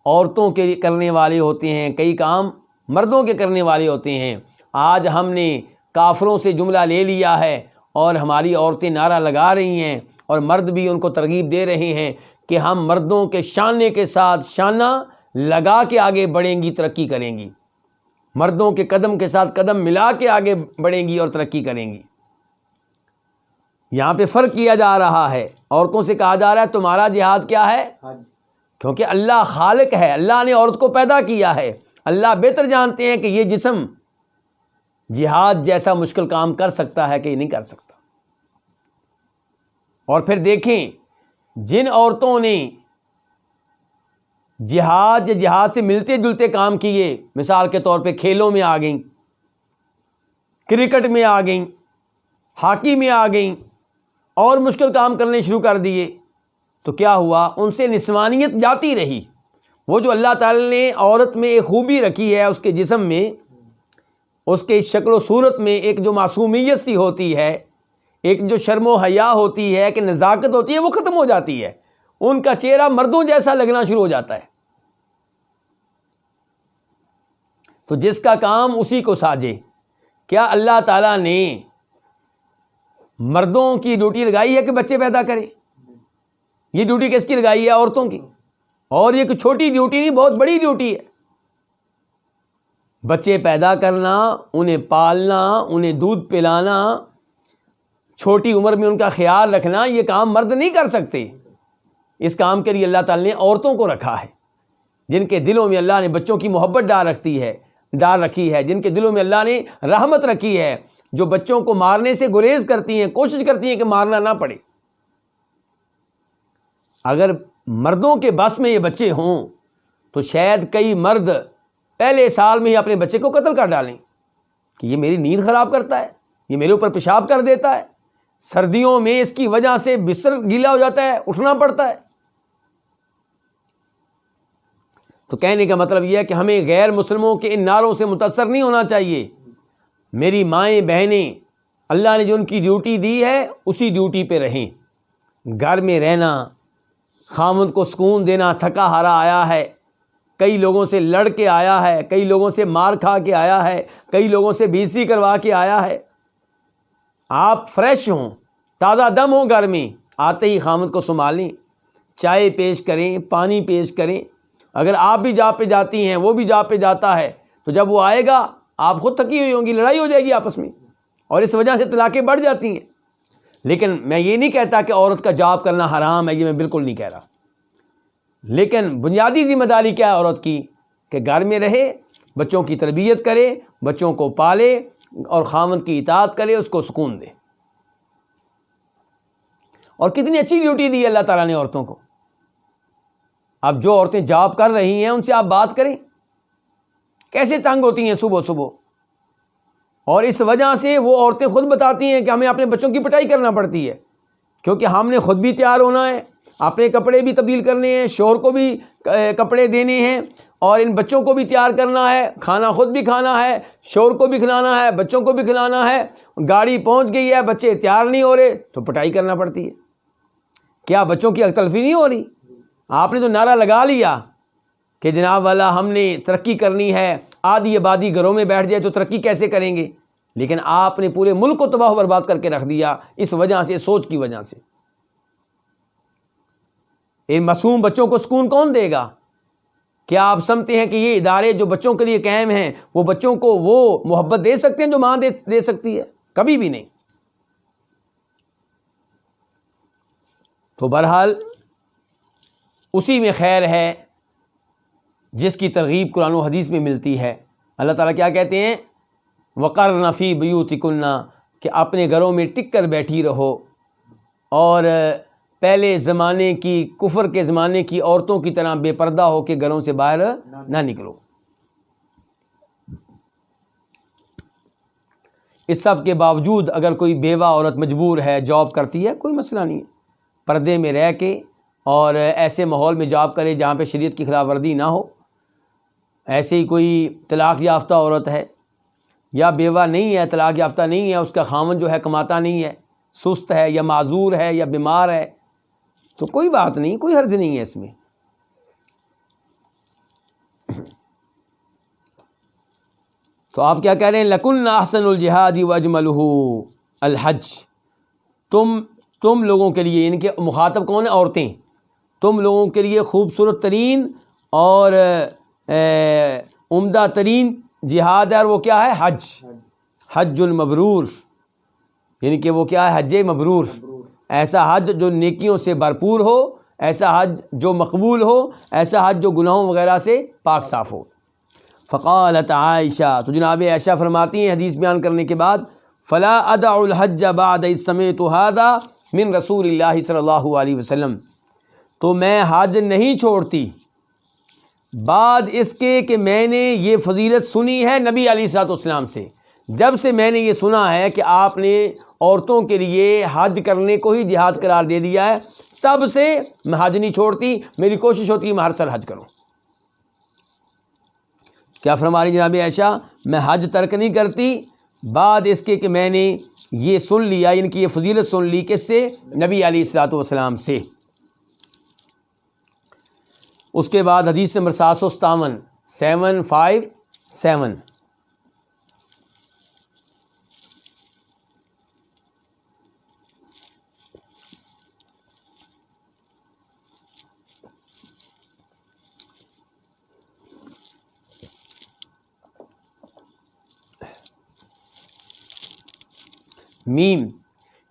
عورتوں کے کرنے والے ہوتے ہیں، کئی کام مردوں کے کرنے والے ہوتے ہیں۔ آج ہم نے کافروں سے جملہ لے لیا ہے اور ہماری عورتیں نعرہ لگا رہی ہیں اور مرد بھی ان کو ترغیب دے رہے ہیں کہ ہم مردوں کے شانے کے ساتھ شانہ لگا کے آگے بڑھیں گی، ترقی کریں گی، مردوں کے قدم کے ساتھ قدم ملا کے آگے بڑھیں گی اور ترقی کریں گی۔ یہاں پہ فرق کیا جا رہا ہے، عورتوں سے کہا جا رہا ہے تمہارا جہاد کیا ہے؟ کیونکہ اللہ خالق ہے، اللہ نے عورت کو پیدا کیا ہے، اللہ بہتر جانتے ہیں کہ یہ جسم جہاد جیسا مشکل کام کر سکتا ہے کہ یہ نہیں کر سکتا۔ اور پھر دیکھیں جن عورتوں نے جہاد سے ملتے جلتے کام کیے، مثال کے طور پہ کھیلوں میں آ گئیں، کرکٹ میں آ گئیں، ہاکی میں آ گئیں اور مشکل کام کرنے شروع کر دیے، تو کیا ہوا؟ ان سے نسوانیت جاتی رہی۔ وہ جو اللہ تعالی نے عورت میں ایک خوبی رکھی ہے، اس کے جسم میں، اس کے شکل و صورت میں ایک جو معصومیت سی ہوتی ہے، ایک جو شرم و حیا ہوتی ہے، کہ نزاکت ہوتی ہے، وہ ختم ہو جاتی ہے، ان کا چہرہ مردوں جیسا لگنا شروع ہو جاتا ہے۔ تو جس کا کام اسی کو ساجے، کیا اللہ تعالیٰ نے مردوں کی ڈیوٹی لگائی ہے کہ بچے پیدا کریں؟ یہ ڈیوٹی کس کی لگائی ہے؟ عورتوں کی۔ اور یہ کوئی چھوٹی ڈیوٹی نہیں، بہت بڑی ڈیوٹی ہے۔ بچے پیدا کرنا، انہیں پالنا، انہیں دودھ پلانا، چھوٹی عمر میں ان کا خیال رکھنا، یہ کام مرد نہیں کر سکتے۔ اس کام کے لیے اللہ تعالی نے عورتوں کو رکھا ہے، جن کے دلوں میں اللہ نے بچوں کی محبت ڈال رکھی ہے، جن کے دلوں میں اللہ نے رحمت رکھی ہے، جو بچوں کو مارنے سے گریز کرتی ہیں، کوشش کرتی ہیں کہ مارنا نہ پڑے۔ اگر مردوں کے بس میں یہ بچے ہوں تو شاید کئی مرد پہلے سال میں ہی اپنے بچے کو قتل کر ڈالیں کہ یہ میری نیند خراب کرتا ہے، یہ میرے اوپر پیشاب کر دیتا ہے، سردیوں میں اس کی وجہ سے بستر گیلا ہو جاتا ہے، اٹھنا پڑتا ہے۔ تو کہنے کا مطلب یہ ہے کہ ہمیں غیر مسلموں کے ان نعروں سے متاثر نہیں ہونا چاہیے۔ میری مائیں بہنیں، اللہ نے جو ان کی ڈیوٹی دی ہے اسی ڈیوٹی پہ رہیں۔ گھر میں رہنا، خاوند کو سکون دینا، تھکا ہارا آیا ہے، کئی لوگوں سے لڑ کے آیا ہے، کئی لوگوں سے مار کھا کے آیا ہے، کئی لوگوں سے BC کروا کے آیا ہے، آپ فریش ہوں، تازہ دم ہوں، گھر میں آتے ہی خاوند کو سنبھالیں، چائے پیش کریں، پانی پیش کریں۔ اگر آپ بھی جاب پہ جاتی ہیں، وہ بھی جاب پہ جاتا ہے، تو جب وہ آئے گا آپ خود تھکی ہوئی ہوں گی، لڑائی ہو جائے گی آپس میں، اور اس وجہ سے طلاقیں بڑھ جاتی ہیں۔ لیکن میں یہ نہیں کہتا کہ عورت کا جاب کرنا حرام ہے، یہ میں بالکل نہیں کہہ رہا، لیکن بنیادی ذمہ داری کیا ہے عورت کی؟ کہ گھر میں رہے، بچوں کی تربیت کرے، بچوں کو پالے اور خاوند کی اطاعت کرے، اس کو سکون دے۔ اور کتنی اچھی ڈیوٹی دی ہے اللہ تعالیٰ نے عورتوں کو۔ اب جو عورتیں جاب کر رہی ہیں ان سے آپ بات کریں، کیسے تنگ ہوتی ہیں صبح صبح، اور اس وجہ سے وہ عورتیں خود بتاتی ہیں کہ ہمیں اپنے بچوں کی پٹائی کرنا پڑتی ہے، کیونکہ ہم نے خود بھی تیار ہونا ہے، اپنے کپڑے بھی تبدیل کرنے ہیں، شوہر کو بھی کپڑے دینے ہیں، اور ان بچوں کو بھی تیار کرنا ہے، کھانا خود بھی کھانا ہے، شوہر کو بھی کھلانا ہے، بچوں کو بھی کھلانا ہے، گاڑی پہنچ گئی ہے، بچے تیار نہیں ہو رہے تو پٹائی کرنا پڑتی ہے۔ کیا بچوں کی تلفی نہیں ہو رہی؟ آپ نے تو نعرہ لگا لیا کہ جناب والا ہم نے ترقی کرنی ہے، آدھی آبادی گھروں میں بیٹھ جائے تو ترقی کیسے کریں گے، لیکن آپ نے پورے ملک کو تباہ و برباد کر کے رکھ دیا اس وجہ سے، سوچ کی وجہ سے۔ ان معصوم بچوں کو سکون کون دے گا؟ کیا آپ سمجھتے ہیں کہ یہ ادارے جو بچوں کے لیے قائم ہیں وہ بچوں کو وہ محبت دے سکتے ہیں جو ماں دے سکتی ہے؟ کبھی بھی نہیں۔ تو بہرحال اسی میں خیر ہے جس کی ترغیب قرآن و حدیث میں ملتی ہے۔ اللہ تعالیٰ کیا کہتے ہیں؟ وَقَرْنَ فِي بُيُوتِكُنَّ، کہ اپنے گھروں میں ٹک کر بیٹھی رہو، اور پہلے زمانے کی، کفر کے زمانے کی عورتوں کی طرح بے پردہ ہو کے گھروں سے باہر نہ نکلو۔ اس سب کے باوجود اگر کوئی بیوہ عورت مجبور ہے، جاب کرتی ہے، کوئی مسئلہ نہیں ہے، پردے میں رہ کے اور ایسے ماحول میں جاب کرے جہاں پہ شریعت کی خلاف ورزی نہ ہو. ایسے ہی کوئی طلاق یافتہ عورت ہے یا بیوہ نہیں ہے، طلاق یافتہ نہیں ہے، اس کا خاوند جو ہے کماتا نہیں ہے، سست ہے یا معذور ہے یا بیمار ہے، تو کوئی بات نہیں، کوئی حرج نہیں ہے اس میں. تو آپ کیا کہہ رہے ہیں؟ لَكُنَّ أَحْسَنُ الْجِهَادِ وَأَجْمَلُهُ الْحَجِّ. تم لوگوں کے لیے، ان کے مخاطب کون ہیں؟ عورتیں. تم لوگوں کے لیے خوبصورت ترین اور عمدہ ترین جہاد ہے، اور وہ کیا ہے؟ حج. حج المبرور، یعنی کہ وہ کیا ہے؟ حج مبرور. ایسا حج جو نیکیوں سے بھرپور ہو، ایسا حج جو مقبول ہو، ایسا حج جو گناہوں وغیرہ سے پاک صاف ہو. فقالت عائشہ، تو جناب عائشہ فرماتی ہیں حدیث بیان کرنے کے بعد، فلا ادع الحج بعد اذ سمعت هذا من رسول اللہ صلی اللہ علیہ وسلم. تو میں حج نہیں چھوڑتی بعد اس کے کہ میں نے یہ فضیلت سنی ہے نبی علیہ الصلوۃ والسلام سے. جب سے میں نے یہ سنا ہے کہ آپ نے عورتوں کے لیے حج کرنے کو ہی جہاد قرار دے دیا ہے، تب سے میں حج نہیں چھوڑتی. میری کوشش ہوتی ہے میں ہر سال حج کروں. کیا فرما رہی جناب عائشہ؟ میں حج ترک نہیں کرتی بعد اس کے کہ میں نے یہ سن لیا، یعنی کہ یہ فضیلت سن لی. کس سے؟ نبی علیہ الصلوۃ والسلام سے. اس کے بعد حدیث نمبر 757 757. میم.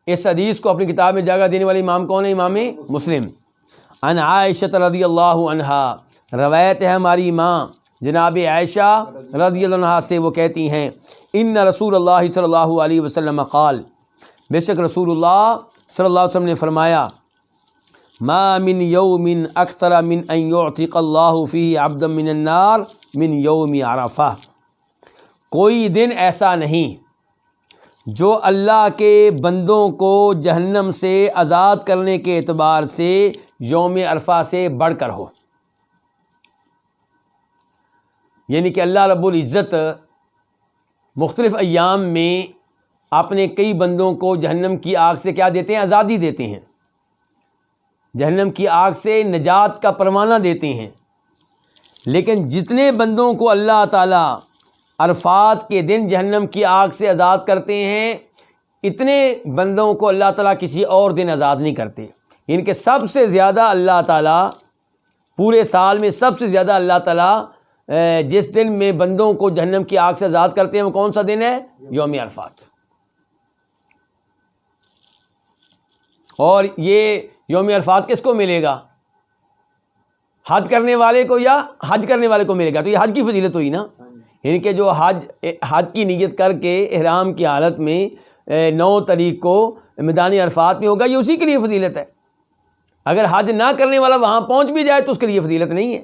اس حدیث کو اپنی کتاب میں جگہ دینے والے امام کون ہے؟ امام مسلم. عن عائشہ رضی اللہ عنہا، روایت ہے ہماری ماں جناب عائشہ رضی اللہ عنہا سے، وہ کہتی ہیں ان رسول اللہ صلی اللہ علیہ وسلم قال، بے شک رسول اللہ صلی اللہ علیہ وسلم نے فرمایا، ما من یوم اکثر من ان یعتق اللہ فیہ عبدا من النار من یوم عرفہ. کوئی دن ایسا نہیں جو اللہ کے بندوں کو جہنم سے آزاد کرنے کے اعتبار سے یوم عرفہ سے بڑھ کر ہو. یعنی کہ اللہ رب العزت مختلف ایام میں اپنے کئی بندوں کو جہنم کی آگ سے کیا دیتے ہیں؟ آزادی دیتے ہیں، جہنم کی آگ سے نجات کا پروانہ دیتے ہیں. لیکن جتنے بندوں کو اللہ تعالیٰ عرفات کے دن جہنم کی آگ سے آزاد کرتے ہیں، اتنے بندوں کو اللہ تعالیٰ کسی اور دن آزاد نہیں کرتے. ان کے سب سے زیادہ اللہ تعالیٰ پورے سال میں سب سے زیادہ اللہ تعالیٰ جس دن میں بندوں کو جہنم کی آگ سے آزاد کرتے ہیں وہ کون سا دن ہے؟ یوم عرفات. اور یہ یوم عرفات کس کو ملے گا؟ حج کرنے والے کو یا حج کرنے والے کو ملے گا. تو یہ حج کی فضیلت ہوئی نا، یعنی کہ جو حج کی نیت کر کے احرام کی حالت میں 9 تاریخ کو میدان عرفات میں ہوگا، یہ اسی کے لیے فضیلت ہے. اگر حج نہ کرنے والا وہاں پہنچ بھی جائے تو اس کے لیے فضیلت نہیں ہے.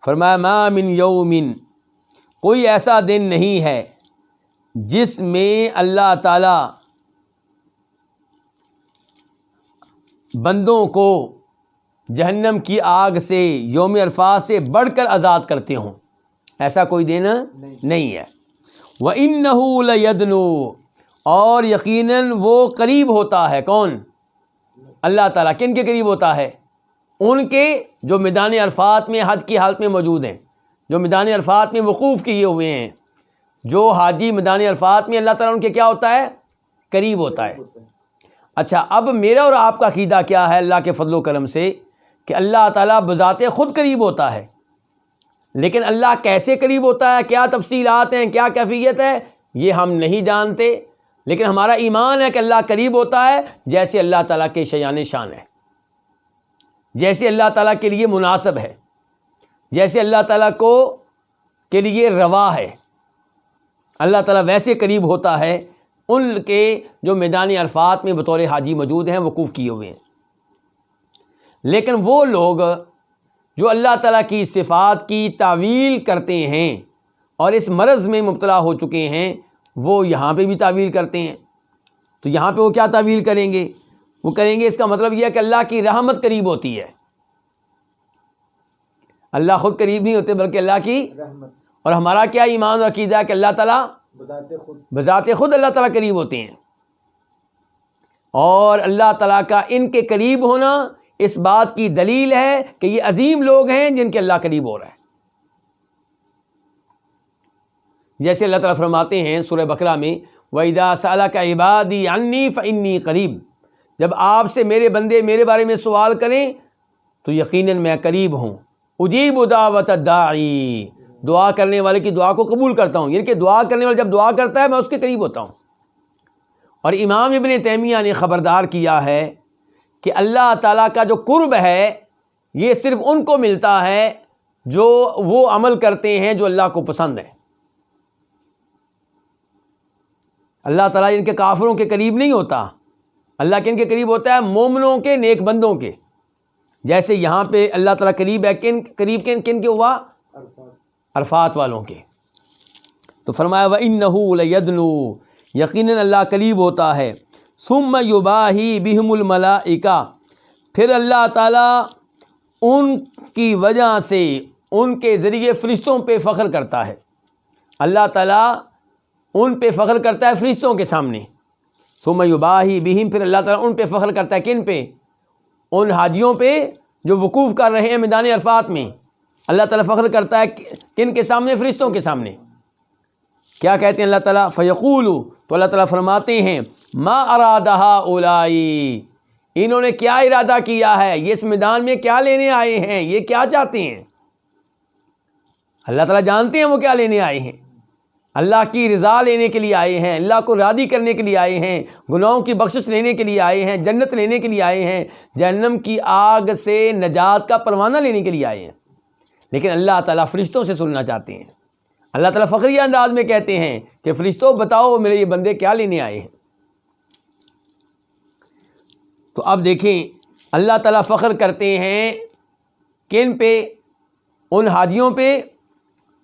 فرمایا ما من یوم، کوئی ایسا دن نہیں ہے جس میں اللہ تعالی بندوں کو جہنم کی آگ سے یوم عرفات سے بڑھ کر آزاد کرتے ہوں. ایسا کوئی دن نہیں ہے. وَإِنَّهُ لَيَدْنُو، اور یقیناً وہ قریب ہوتا ہے. کون؟ اللہ تعالیٰ. کن کے قریب ہوتا ہے؟ ان کے جو میدان عرفات میں حج کی حالت میں موجود ہیں، جو میدان عرفات میں وقوف کیے ہوئے ہیں. جو حاجی میدان عرفات میں، اللہ تعالیٰ ان کے کیا ہوتا ہے؟ قریب ہوتا ہے. اچھا، اب میرا اور آپ کا عقیدہ کیا ہے اللہ کے فضل و کرم سے کہ اللہ تعالیٰ بذات خود قریب ہوتا ہے، لیکن اللہ کیسے قریب ہوتا ہے، کیا تفصیلات ہیں، کیا کیفیت ہے، یہ ہم نہیں جانتے. لیکن ہمارا ایمان ہے کہ اللہ قریب ہوتا ہے جیسے اللہ تعالیٰ کے شیان شان ہے، جیسے اللہ تعالیٰ کے لیے مناسب ہے، جیسے اللہ تعالیٰ کے لیے روا ہے. اللہ تعالیٰ ویسے قریب ہوتا ہے ان کے جو میدان عرفات میں بطور حاجی موجود ہیں، وقوف کیے ہوئے ہیں. لیکن وہ لوگ جو اللہ تعالیٰ کی صفات کی تعویل کرتے ہیں، اور اس مرض میں مبتلا ہو چکے ہیں وہ یہاں پہ بھی تعویل کرتے ہیں. تو یہاں پہ وہ کیا تعویل کریں گے؟ وہ کریں گے اس کا مطلب یہ ہے کہ اللہ کی رحمت قریب ہوتی ہے. اللہ خود قریب نہیں ہوتے بلکہ اللہ کی رحمت. اور ہمارا کیا ایمان و عقیدہ ہے کہ اللہ تعالیٰ بذات خود اللہ تعالیٰ قریب ہوتے ہیں. اور اللہ تعالیٰ کا ان کے قریب ہونا اس بات کی دلیل ہے کہ یہ عظیم لوگ ہیں جن کے اللہ قریب ہو رہا ہے. جیسے اللہ تعالیٰ فرماتے ہیں سورہ بقرہ میں وَإِذَا سَأَلَكَ عِبَادِي عَنِّي فَإِنِّي قَرِيب. جب آپ سے میرے بندے میرے بارے میں سوال کریں تو یقیناً میں قریب ہوں. اجیب دعوت الداعی، دعا کرنے والے کی دعا کو قبول کرتا ہوں. یعنی کہ دعا کرنے والا جب دعا کرتا ہے میں اس کے قریب ہوتا ہوں. اور امام ابن تیمیہ نے خبردار کیا ہے کہ اللہ تعالیٰ کا جو قرب ہے یہ صرف ان کو ملتا ہے جو وہ عمل کرتے ہیں جو اللہ کو پسند ہے. اللہ تعالیٰ ان کے کافروں کے قریب نہیں ہوتا. اللہ کن کے قریب ہوتا ہے؟ مومنوں کے، نیک بندوں کے. جیسے یہاں پہ اللہ تعالیٰ قریب ہے کن کے ہوا؟ عرفات والوں کے. تو فرمایا وَإِنَّهُ لَيَدْنُو، یقیناً اللہ قریب ہوتا ہے. ثُمَّ يُبَاهِي بِهِمُ الْمَلَائِكَةُ، پھر اللہ تعالیٰ ان کی وجہ سے ان کے ذریعے فرشتوں پہ فخر کرتا ہے. اللہ تعالیٰ ان پہ فخر کرتا ہے فرشتوں کے سامنے. ثُمَّ يُبَاهِي بِهِمْ، پھر اللہ تعالیٰ ان پہ فخر کرتا ہے. کن پہ؟ ان حاجیوں پہ جو وقوف کر رہے ہیں میدان عرفات میں. اللہ تعالیٰ فخر کرتا ہے کن کے سامنے؟ فرشتوں کے سامنے. کیا کہتے ہیں اللہ تعالیٰ؟ فَيَقُولُ، تو اللہ تعالیٰ فرماتے ہیں مَا أَرَادَ هَؤُلَاءِ، انہوں نے کیا ارادہ کیا ہے، یہ اس میدان میں کیا لینے آئے ہیں، یہ کیا چاہتے ہیں. اللہ تعالیٰ جانتے ہیں وہ کیا لینے آئے ہیں. اللہ کی رضا لینے کے لیے آئے ہیں، اللہ کو راضی کرنے کے لیے آئے ہیں، گناہوں کی بخشش لینے کے لیے آئے ہیں، جنت لینے کے لیے آئے ہیں، جہنم کی آگ سے نجات کا پروانہ لینے کے لیے آئے ہیں. لیکن اللہ تعالیٰ فرشتوں سے سننا چاہتے ہیں. اللہ تعالیٰ فخریہ انداز میں کہتے ہیں کہ فرشتوں بتاؤ میرے یہ بندے کیا لینے آئے ہیں. تو اب دیکھیں اللہ تعالیٰ فخر کرتے ہیں کن پہ؟ ان حاجیوں پہ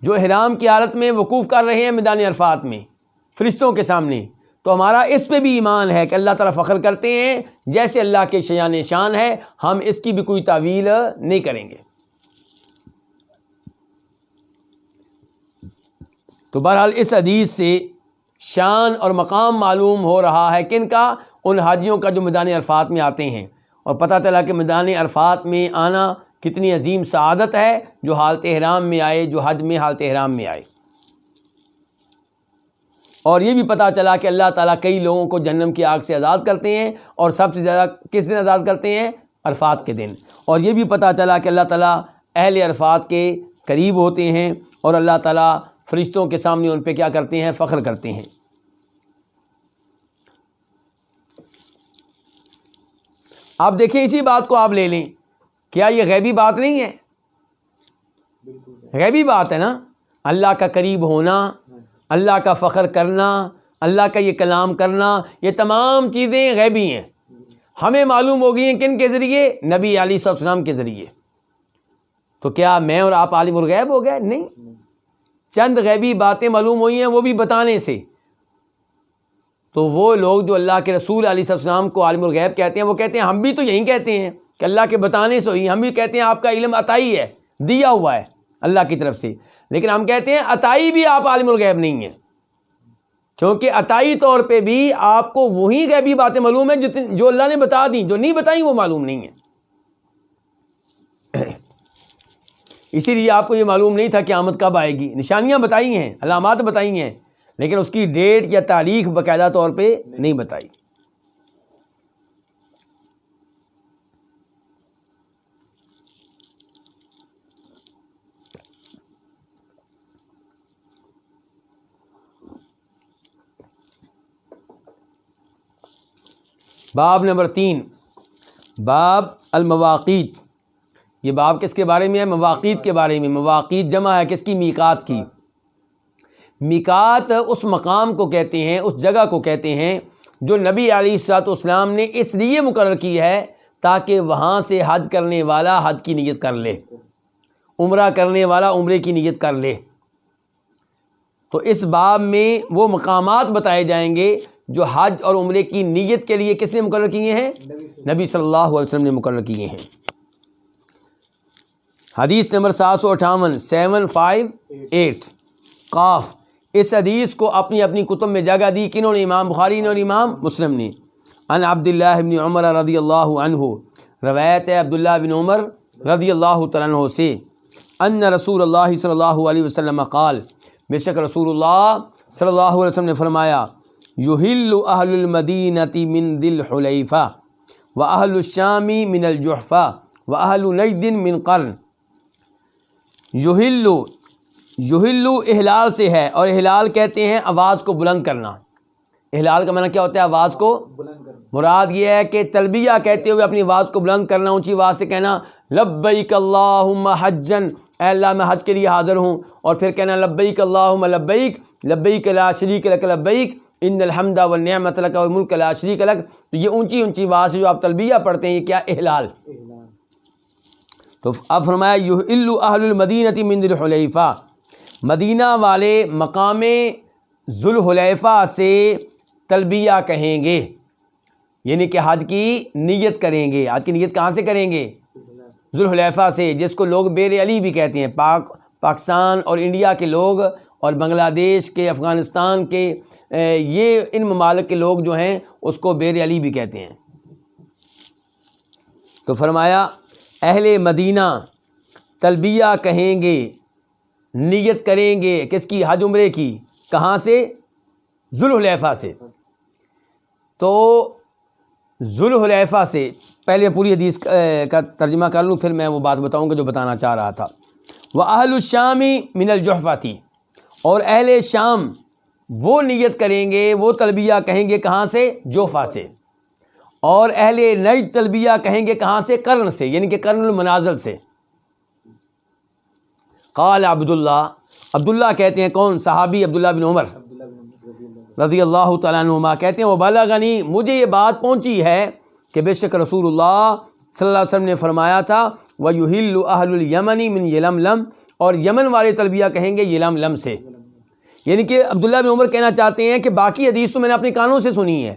جو احرام کی حالت میں وقوف کر رہے ہیں میدان عرفات میں فرشتوں کے سامنے. تو ہمارا اس پہ بھی ایمان ہے کہ اللہ تعالیٰ فخر کرتے ہیں جیسے اللہ کے شان شان ہے. ہم اس کی بھی کوئی تعویل نہیں کریں گے. تو بہرحال اس حدیث سے شان اور مقام معلوم ہو رہا ہے کن کا؟ ان حاجیوں کا جو میدان عرفات میں آتے ہیں. اور پتہ چلا کہ میدان عرفات میں آنا کتنی عظیم سعادت ہے جو حالت احرام میں آئے، جو حج میں حالت احرام میں آئے. اور یہ بھی پتہ چلا کہ اللہ تعالیٰ کئی لوگوں کو جہنم کی آگ سے آزاد کرتے ہیں، اور سب سے زیادہ کس دن آزاد کرتے ہیں؟ عرفات کے دن. اور یہ بھی پتہ چلا کہ اللہ تعالیٰ اہل عرفات کے قریب ہوتے ہیں، اور اللہ تعالیٰ فرشتوں کے سامنے ان پہ کیا کرتے ہیں؟ فخر کرتے ہیں. آپ دیکھیں اسی بات کو آپ لے لیں، کیا یہ غیبی بات نہیں ہے؟ غیبی بات ہے نا. اللہ کا قریب ہونا، اللہ کا فخر کرنا، اللہ کا یہ کلام کرنا، یہ تمام چیزیں غیبی ہیں. ہمیں معلوم ہو گئی ہیں کن کے ذریعے؟ نبی علیہ الصلوۃ والسلام کے ذریعے. تو کیا میں اور آپ عالم الغیب ہو گئے؟ نہیں. چند غیبی باتیں معلوم ہوئی ہیں وہ بھی بتانے سے. تو وہ لوگ جو اللہ کے رسول علیہ السلام کو عالم الغیب کہتے ہیں وہ کہتے ہیں ہم بھی تو یہی کہتے ہیں کہ اللہ کے بتانے سے ہوئی. ہم بھی کہتے ہیں آپ کا علم عطائی ہے، دیا ہوا ہے اللہ کی طرف سے. لیکن ہم کہتے ہیں عطائی بھی آپ عالم الغیب نہیں ہیں، کیونکہ عطائی طور پہ بھی آپ کو وہی غیبی باتیں معلوم ہیں جو اللہ نے بتا دیں، جو نہیں بتائیں وہ معلوم نہیں ہیں. اسی لیے آپ کو یہ معلوم نہیں تھا کہ قیامت کب آئے گی. نشانیاں بتائی ہیں، علامات بتائی ہیں، لیکن اس کی ڈیٹ یا تاریخ باقاعدہ طور پہ نہیں بتائی. باب نمبر 3، باب المواقیت. یہ باب کس کے بارے میں ہے؟ مواقیت کے بارے میں. مواقیت جمع ہے کس کی؟ میقات کی. میقات اس مقام کو کہتے ہیں، اس جگہ کو کہتے ہیں جو نبی علیہ الصلوۃ والسلام نے اس لیے مقرر کی ہے تاکہ وہاں سے حج کرنے والا حج کی نیت کر لے، عمرہ کرنے والا عمرے کی نیت کر لے. تو اس باب میں وہ مقامات بتائے جائیں گے جو حج اور عمرے کی نیت کے لیے کس نے مقرر کیے ہیں؟ نبی صلی اللہ علیہ وسلم نے مقرر کیے ہیں۔ حدیث نمبر 758 758 قاف، اس حدیث کو اپنی اپنی کتب میں جگہ دی کنہوں نے؟ امام بخاری نے اور امام مسلم نے۔ ان عبداللہ بن عمر رضی اللہ عنہ، روایت ہے عبداللہ بن عمر رضی اللہ تعالیٰ عنہ سے، ان رسول اللہ صلی اللہ علیہ وسلم قال، بے شک رسول اللہ صلی اللہ علیہ وسلم نے فرمایا، یحل اہل المدینۃ من ذی الحلیفہ واہل الشام من الجحفہ واہل نجد من قرن۔ یحل احلال سے ہے، اور احلال کہتے ہیں آواز کو بلند کرنا۔ احلال کا معنی کیا ہوتا ہے؟ آواز کو بلند کرنا۔ مراد یہ ہے کہ تلبیہ کہتے ہوئے اپنی آواز کو بلند کرنا، اونچی آواز سے کہنا لبیک اللہم حجن، اے اللہ میں حج کے لیے حاضر ہوں، اور پھر کہنا لبیک اللہم لبیک، لبیک لا شریک لک لبیک، ان الحمد والنعمت لک والملک لا شریک لک۔ تو یہ اونچی اونچی آواز سے جو آپ تلبیہ پڑھتے ہیں، یہ کیا؟ احلال۔ تو اب فرمایا یحل اہل المدینۃ من ذی الحلیفہ، مدینہ والے مقام ذو الحلیفہ سے تلبیہ کہیں گے، یعنی کہ حج کی نیت کریں گے۔ حج کی نیت کہاں سے کریں گے؟ ذو الحلیفہ سے، جس کو لوگ بیر علی بھی کہتے ہیں۔ پاکستان اور انڈیا کے لوگ اور بنگلہ دیش کے، افغانستان کے، یہ ان ممالک کے لوگ جو ہیں اس کو بیر علی بھی کہتے ہیں۔ تو فرمایا اہل مدینہ تلبیہ کہیں گے، نیت کریں گے کس کی؟ حج عمرے کی۔ کہاں سے؟ ذو الحلیفہ سے۔ تو ذو الحلیفہ سے پہلے پوری حدیث کا ترجمہ کر لوں، پھر میں وہ بات بتاؤں گا جو بتانا چاہ رہا تھا۔ وَأَهْلُ الشَّامِ مِنَ الْجُحْفَةِ، اور اہل شام وہ نیت کریں گے، وہ تلبیہ کہیں گے کہاں سے؟ جوفا سے۔ اور اہل نجد تلبیہ کہیں گے کہاں سے؟ قرن سے، یعنی کہ قرن المنازل سے۔ قال عبداللہ کہتے ہیں، کون؟ صحابی عبداللہ بن عمر رضی اللہ تعالیٰ عنہما کہتے ہیں، وبلغنی، مجھے یہ بات پہنچی ہے کہ بے شک رسول اللہ صلی اللہ علیہ وسلم نے فرمایا تھا، وَيُحِلُّ أَهْلُ الْيَمَنِ مِنْ یلملم، اور یمن والے تلبیہ کہیں گے یلملم سے۔ یعنی کہ عبداللہ بن عمر کہنا چاہتے ہیں کہ باقی حدیث تو میں نے اپنے کانوں سے سنی ہے،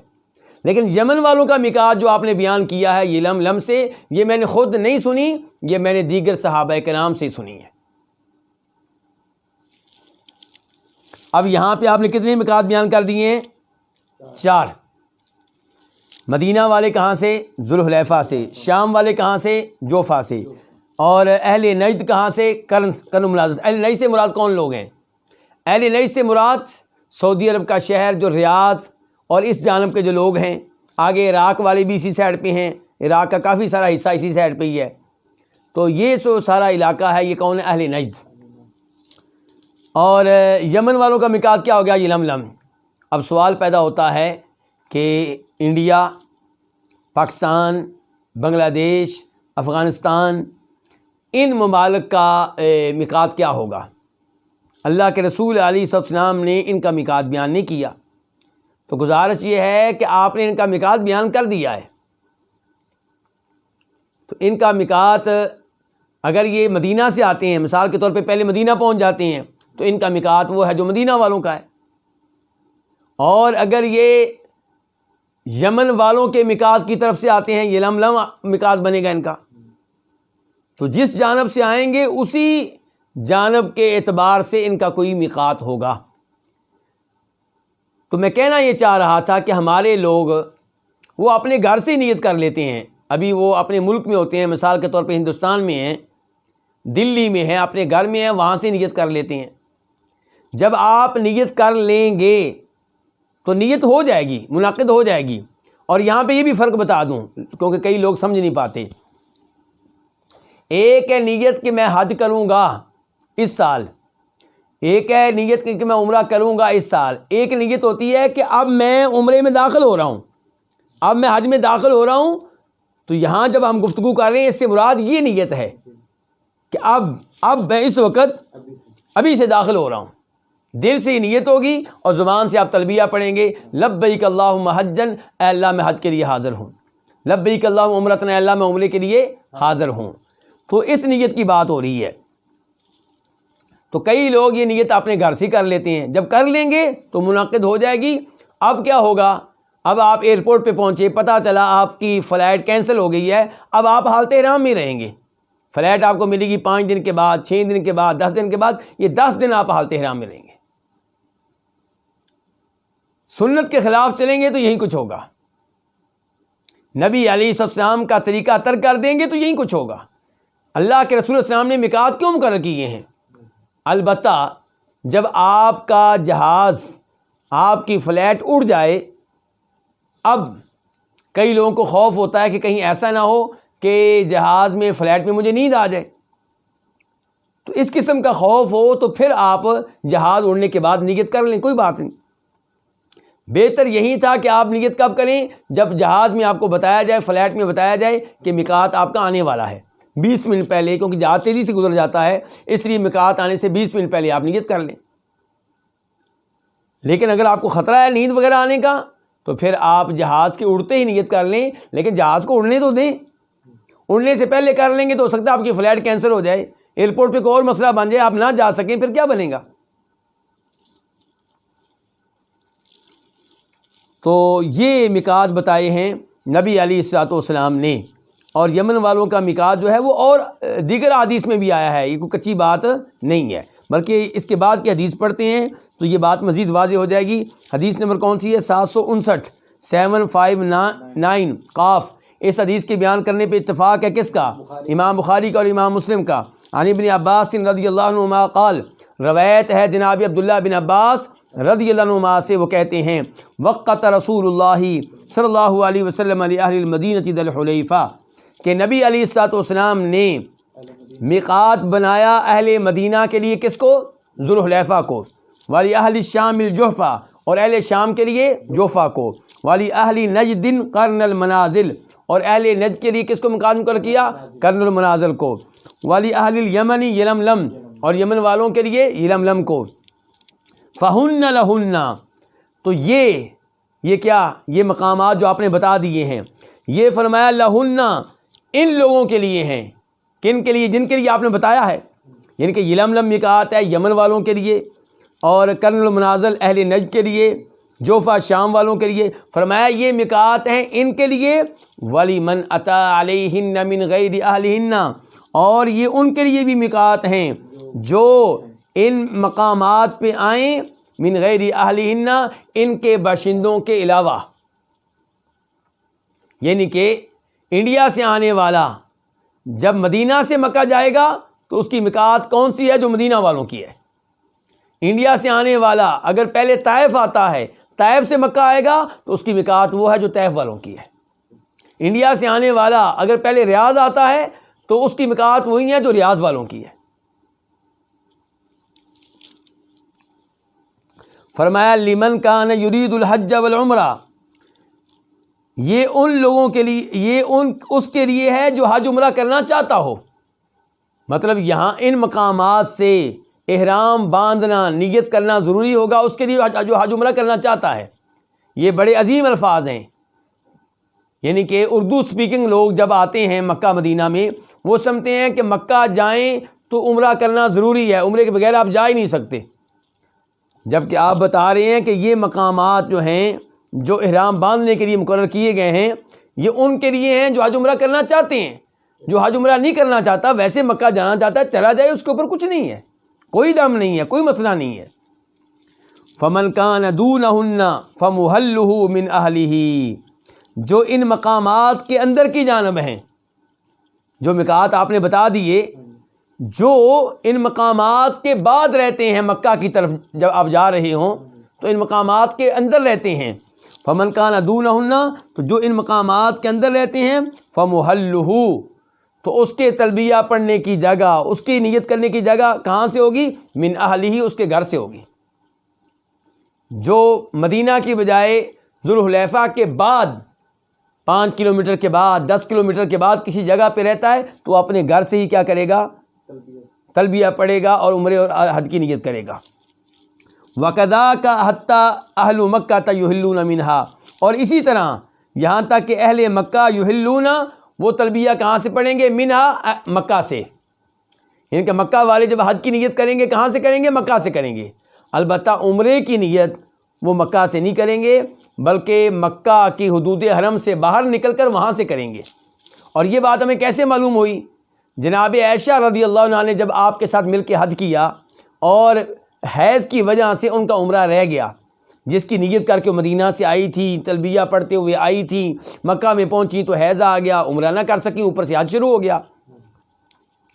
لیکن یمن والوں کا میقات جو آپ نے بیان کیا ہے یلملم سے، یہ میں نے خود نہیں سنی، یہ میں نے دیگر صحابہ کرام سے سنی ہے۔ اب یہاں پہ آپ نے کتنے میقات بیان کر دیے ہیں؟ 4۔ مدینہ والے کہاں سے؟ ذو الحلیفہ سے۔ شام والے کہاں سے؟ جوفا سے۔ اور اہل نجد کہاں سے؟ قرن منازل۔ اہل نجد سے مراد کون لوگ ہیں؟ اہل نجد سے مراد سعودی عرب کا شہر جو ریاض اور اس جانب کے جو لوگ ہیں، آگے عراق والے بھی اسی سائڈ پہ ہیں، عراق کا کافی سارا حصہ اسی سائڈ پہ ہی ہے۔ تو یہ سو سارا علاقہ ہے، یہ کون ہے؟ اہل نجد۔ اور یمن والوں کا میقات کیا ہو گیا؟ یلملم۔ اب سوال پیدا ہوتا ہے کہ انڈیا، پاکستان، بنگلہ دیش، افغانستان، ان ممالک کا میقات کیا ہوگا؟ اللہ کے رسول علیہ السلام نے ان کا میقات بیان نہیں کیا، تو گزارش یہ ہے کہ آپ نے ان کا میقات بیان کر دیا ہے۔ تو ان کا میقات اگر یہ مدینہ سے آتے ہیں، مثال کے طور پہ پہلے مدینہ پہنچ جاتے ہیں، تو ان کا میقات وہ ہے جو مدینہ والوں کا ہے۔ اور اگر یہ یمن والوں کے میقات کی طرف سے آتے ہیں، یلملم میقات بنے گا ان کا، تو جس جانب سے آئیں گے اسی جانب کے اعتبار سے ان کا کوئی میقات ہوگا۔ تو میں کہنا یہ چاہ رہا تھا کہ ہمارے لوگ وہ اپنے گھر سے نیت کر لیتے ہیں، ابھی وہ اپنے ملک میں ہوتے ہیں، مثال کے طور پہ ہندوستان میں ہیں، دلی میں ہیں، اپنے گھر میں ہیں، وہاں سے نیت کر لیتے ہیں۔ جب آپ نیت کر لیں گے تو نیت ہو جائے گی، منعقد ہو جائے گی۔ اور یہاں پہ یہ بھی فرق بتا دوں کیونکہ کئی لوگ سمجھ نہیں پاتے، ایک ہے نیت کہ میں حج کروں گا اس سال، ایک ہے نیت کہ میں عمرہ کروں گا اس سال، ایک نیت ہوتی ہے کہ اب میں عمرے میں داخل ہو رہا ہوں، اب میں حج میں داخل ہو رہا ہوں۔ تو یہاں جب ہم گفتگو کر رہے ہیں اس سے مراد یہ نیت ہے کہ اب میں اس وقت ابھی سے داخل ہو رہا ہوں، دل سے یہ نیت ہوگی اور زبان سے آپ تلبیہ پڑھیں گے، لبیک اللہم حجن، اے اللہ میں حج کے لیے حاضر ہوں، لبیک اللہم عمرتن، اے اللہ میں عمرے کے لیے حاضر ہوں۔ تو اس نیت کی بات ہو رہی ہے۔ تو کئی لوگ یہ نیت اپنے گھر سے کر لیتے ہیں، جب کر لیں گے تو منعقد ہو جائے گی۔ اب کیا ہوگا، اب آپ ایئرپورٹ پہ پہنچے، پتہ چلا آپ کی فلائٹ کینسل ہو گئی ہے، اب آپ حالت احرام میں رہیں گے۔ فلائٹ آپ کو ملے گی 5 دن کے بعد، 6 دن کے بعد، 10 دن کے بعد، یہ 10 دن آپ حالت احرام میں رہیں گے۔ سنت کے خلاف چلیں گے تو یہی کچھ ہوگا، نبی علیہ السلام کا طریقہ ترک کر دیں گے تو یہی کچھ ہوگا۔ اللہ کے رسول السلام نے میقات کیوں مقرر کیے ہیں؟ البتہ جب آپ کا جہاز، آپ کی فلائٹ اڑ جائے، اب کئی لوگوں کو خوف ہوتا ہے کہ کہیں ایسا نہ ہو کہ جہاز میں، فلائٹ میں مجھے نیند آ جائے، تو اس قسم کا خوف ہو تو پھر آپ جہاز اڑنے کے بعد نیت کر لیں، کوئی بات نہیں۔ بہتر یہی تھا کہ آپ نیت کب کریں؟ جب جہاز میں آپ کو بتایا جائے، فلائٹ میں بتایا جائے کہ میقات آپ کا آنے والا ہے، 20 منٹ پہلے، کیونکہ جہاز تیزی سے گزر جاتا ہے، اس لیے میقات آنے سے 20 منٹ پہلے آپ نیت کر لیں۔ لیکن اگر آپ کو خطرہ ہے نیند وغیرہ آنے کا تو پھر آپ جہاز کے اڑتے ہی نیت کر لیں، لیکن جہاز کو اڑنے تو دیں۔ اڑنے سے پہلے کر لیں گے تو ہو سکتا ہے آپ کی فلائٹ کینسل ہو جائے، ایئرپورٹ پہ کوئی اور مسئلہ بن جائے، آپ نہ جا سکیں، پھر کیا بنے گا؟ تو یہ میقات بتائے ہیں نبی علیہ الصلوۃ والسلام نے، اور یمن والوں کا میقات جو ہے وہ اور دیگر احادیث میں بھی آیا ہے، یہ کوئی کچی بات نہیں ہے، بلکہ اس کے بعد کی حدیث پڑھتے ہیں تو یہ بات مزید واضح ہو جائے گی۔ حدیث نمبر کون سی ہے؟ 759، 759 قاف۔ اس حدیث کے بیان کرنے پہ اتفاق ہے کس کا؟ امام بخاری کا اور امام مسلم کا۔ عن ابن عباس رضی اللہ عنہما قال، روایت ہے جناب عبداللہ بن عباس رضی اللہ عنہما سے، وہ کہتے ہیں وقت رسول اللہ صلی اللہ علیہ وسلم علی اہل المدینہ ذی الحلیفہ، کہ نبی علیہ الصلوۃ والسلام نے میقات بنایا اہل مدینہ کے لیے، کس کو؟ ذو الحلیفہ کو، والی اہل الشام الجحفہ، اور اہل شام کے لیے جوفہ کو، والی اہل نجد قرن المنازل، اور اہل نجد کے لیے کس کو میقات مقرر کیا؟ قرن المنازل کو، والی اہل الیمن یلملم، اور یمن والوں کے لیے یلملم کو۔ فہن لہن، تو یہ کیا، یہ مقامات جو آپ نے بتا دیے ہیں، یہ فرمایا لہن، ان لوگوں کے لیے ہیں، کن کے لیے؟ جن کے لیے آپ نے بتایا ہے، یعنی کہ یلملم میقات ہے یمن والوں کے لیے، اور قرن المنازل اہل نجد کے لیے، جوفہ شام والوں کے لیے۔ فرمایا یہ میقات ہیں ان کے لیے، وَلِمَنْ أَتَى عَلَيْهِنَّ مِنْ غَيْرِ أَهْلِهِنَّ، اور یہ ان کے لیے بھی میقات ہیں جو ان مقامات پہ آئیں، من غیر اہلہن، ان کے باشندوں کے علاوہ، یعنی کہ انڈیا سے آنے والا جب مدینہ سے مکہ جائے گا تو اس کی میقات کون سی ہے؟ جو مدینہ والوں کی ہے۔ انڈیا سے آنے والا اگر پہلے طائف آتا ہے، طائف سے مکہ آئے گا تو اس کی میقات وہ ہے جو طائف والوں کی ہے۔ انڈیا سے آنے والا اگر پہلے ریاض آتا ہے تو اس کی میقات وہی ہے جو ریاض والوں کی ہے۔ فرمایا لمن کان یرید الحج والعمرہ، یہ ان لوگوں کے لیے، یہ اس کے لیے ہے جو حج عمرہ کرنا چاہتا ہو۔ مطلب یہاں ان مقامات سے احرام باندھنا، نیت کرنا ضروری ہوگا اس کے لیے جو حج عمرہ کرنا چاہتا ہے۔ یہ بڑے عظیم الفاظ ہیں، یعنی کہ اردو سپیکنگ لوگ جب آتے ہیں مکہ مدینہ میں، وہ سمجھتے ہیں کہ مکہ جائیں تو عمرہ کرنا ضروری ہے، عمرے کے بغیر آپ جا ہی نہیں سکتے، جبکہ آپ بتا رہے ہیں کہ یہ مقامات جو ہیں جو احرام باندھنے کے لیے مقرر کیے گئے ہیں، یہ ان کے لیے ہیں جو حج عمرہ کرنا چاہتے ہیں۔ جو حج عمرہ نہیں کرنا چاہتا، ویسے مکہ جانا چاہتا ہے، چلا جائے، اس کے اوپر کچھ نہیں ہے، کوئی دم نہیں ہے، کوئی مسئلہ نہیں ہے۔ فمن کان دونہن فمحلہ من اہلہ، جو ان مقامات کے اندر کی جانب ہیں، جو میقات آپ نے بتا دیے، جو ان مقامات کے بعد رہتے ہیں مکہ کی طرف جب آپ جا رہے ہوں تو ان مقامات کے اندر رہتے ہیں، فمن کان دونہن، تو جو ان مقامات کے اندر رہتے ہیں، فمحلہ، تو اس کے تلبیہ پڑھنے کی جگہ، اس کی نیت کرنے کی جگہ کہاں سے ہوگی؟ من اہلہ، اس کے گھر سے ہوگی۔ جو مدینہ کی بجائے ذو الحلیفہ کے بعد 5 کلومیٹر کے بعد، 10 کلومیٹر کے بعد کسی جگہ پہ رہتا ہے تو اپنے گھر سے ہی کیا کرے گا؟ تلبیہ پڑھے گا اور عمرے اور حج کی نیت کرے گا۔ وَكَذَاكَ حَتَّى أَهْلُ مَكَّةَ يُحِلُّونَ مِنْهَا، اور اسی طرح یہاں تک کہ اہل مکہ یحلون، وہ تلبیہ کہاں سے پڑھیں گے؟ منہا، مکہ سے، یعنی کہ مکہ والے جب حج کی نیت کریں گے کہاں سے کریں گے؟ مکہ سے کریں گے۔ البتہ عمرے کی نیت وہ مکہ سے نہیں کریں گے بلکہ مکہ کی حدود حرم سے باہر نکل کر وہاں سے کریں گے۔ اور یہ بات ہمیں کیسے معلوم ہوئی؟ جناب عائشہ رضی اللہ عنہا نے جب آپ کے ساتھ مل کے حج کیا اور حیض کی وجہ سے ان کا عمرہ رہ گیا، جس کی نیت کر کے وہ مدینہ سے آئی تھی، تلبیہ پڑھتے ہوئے آئی تھی، مکہ میں پہنچی تو حیض آ گیا، عمرہ نہ کر سکی، اوپر سے حج شروع ہو گیا۔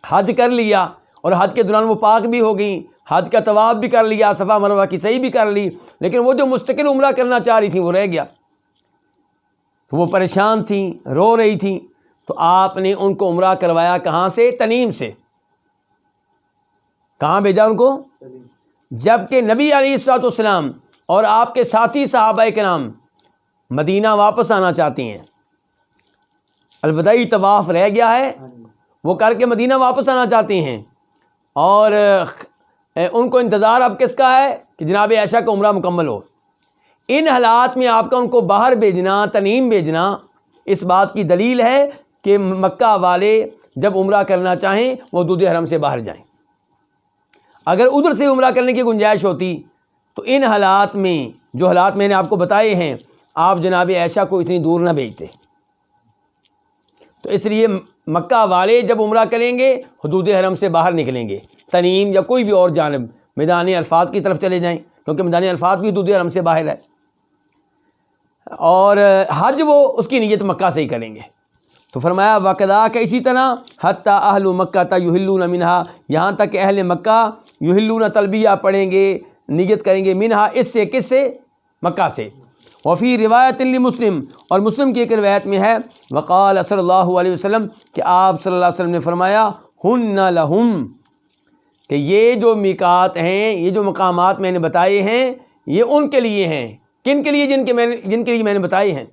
حج کر لیا اور حج کے دوران وہ پاک بھی ہو گئیں، حج کا طواف بھی کر لیا، صفا مروہ کی سعی بھی کر لی، لیکن وہ جو مستقل عمرہ کرنا چاہ رہی تھیں وہ رہ گیا، تو وہ پریشان تھیں، رو رہی تھیں، تو آپ نے ان کو عمرہ کروایا کہاں سے؟ تنعیم سے۔ کہاں بھیجا ان کو؟ جبکہ نبی علیہ الصلوۃ والسلام اور آپ کے ساتھی صحابہ کرام مدینہ واپس آنا چاہتے ہیں، الوداعی طواف رہ گیا ہے، وہ کر کے مدینہ واپس آنا چاہتے ہیں، اور ان کو انتظار اب کس کا ہے کہ جناب عائشہ کا عمرہ مکمل ہو۔ ان حالات میں آپ کا ان کو باہر بھیجنا، تنعیم بھیجنا، اس بات کی دلیل ہے کہ مکہ والے جب عمرہ کرنا چاہیں وہ حدود حرم سے باہر جائیں۔ اگر ادھر سے عمرہ کرنے کی گنجائش ہوتی تو ان حالات میں، جو حالات میں نے آپ کو بتائے ہیں، آپ جناب عائشہ کو اتنی دور نہ بھیجتے۔ تو اس لیے مکہ والے جب عمرہ کریں گے حدود حرم سے باہر نکلیں گے، تنعیم یا کوئی بھی اور جانب میدان عرفات کی طرف چلے جائیں، کیونکہ میدان عرفات بھی حدود حرم سے باہر ہے، اور حج وہ اس کی نیت مکہ سے ہی کریں گے۔ تو فرمایا وَكَذَاكَ، اسی طرح حتیٰ اہل مکہ یحلون منہا، یہاں تک کہ اہل مکہ یحلون تلبیہ پڑھیں گے، نیت کریں گے، منہا اس سے، کس سے؟ مکہ سے۔ وفی روایت لمسلم، اور مسلم کی ایک روایت میں ہے وقال صلی اللہ علیہ وسلم کہ آپ صلی اللہ علیہ وسلم نے فرمایا ہن لہم، کہ یہ جو میقات ہیں، یہ جو مقامات میں نے بتائے ہیں، یہ ان کے لیے ہیں۔ کن کے لیے؟ جن کے لیے میں نے بتائے ہیں۔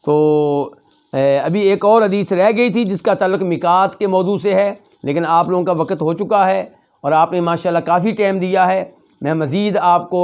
تو ابھی ایک اور حدیث رہ گئی تھی جس کا تعلق میقات کے موضوع سے ہے، لیکن آپ لوگوں کا وقت ہو چکا ہے اور آپ نے ماشاءاللہ کافی ٹائم دیا ہے، میں مزید آپ کو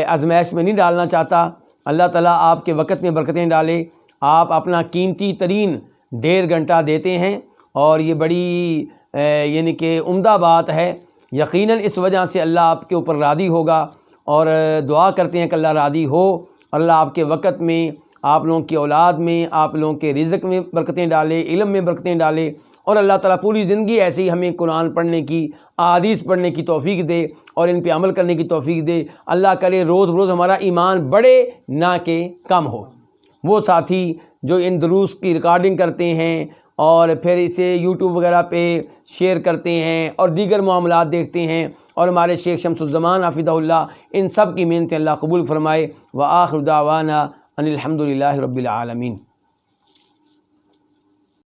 آزمائش میں نہیں ڈالنا چاہتا۔ اللہ تعالیٰ آپ کے وقت میں برکتیں ڈالے۔ آپ اپنا قیمتی ترین 1.5 گھنٹہ دیتے ہیں اور یہ بڑی یعنی کہ عمدہ بات ہے۔ یقیناً اس وجہ سے اللہ آپ کے اوپر راضی ہوگا، اور دعا کرتے ہیں کہ اللہ راضی ہو، اللہ آپ کے وقت میں، آپ لوگوں کی اولاد میں، آپ لوگوں کے رزق میں برکتیں ڈالے، علم میں برکتیں ڈالے، اور اللہ تعالیٰ پوری زندگی ایسے ہی ہمیں قرآن پڑھنے کی، احادیث پڑھنے کی توفیق دے اور ان پہ عمل کرنے کی توفیق دے۔ اللہ کرے روز بروز ہمارا ایمان بڑھے نہ کہ کم ہو۔ وہ ساتھی جو ان دروس کی ریکارڈنگ کرتے ہیں اور پھر اسے یوٹیوب وغیرہ پہ شیئر کرتے ہیں اور دیگر معاملات دیکھتے ہیں، اور ہمارے شیخ شمس الزمان حفظہ اللہ، ان سب کی محنتیں اللہ قبول فرمائے۔ وآخر دعوانا ان الحمد للہ رب العالمین۔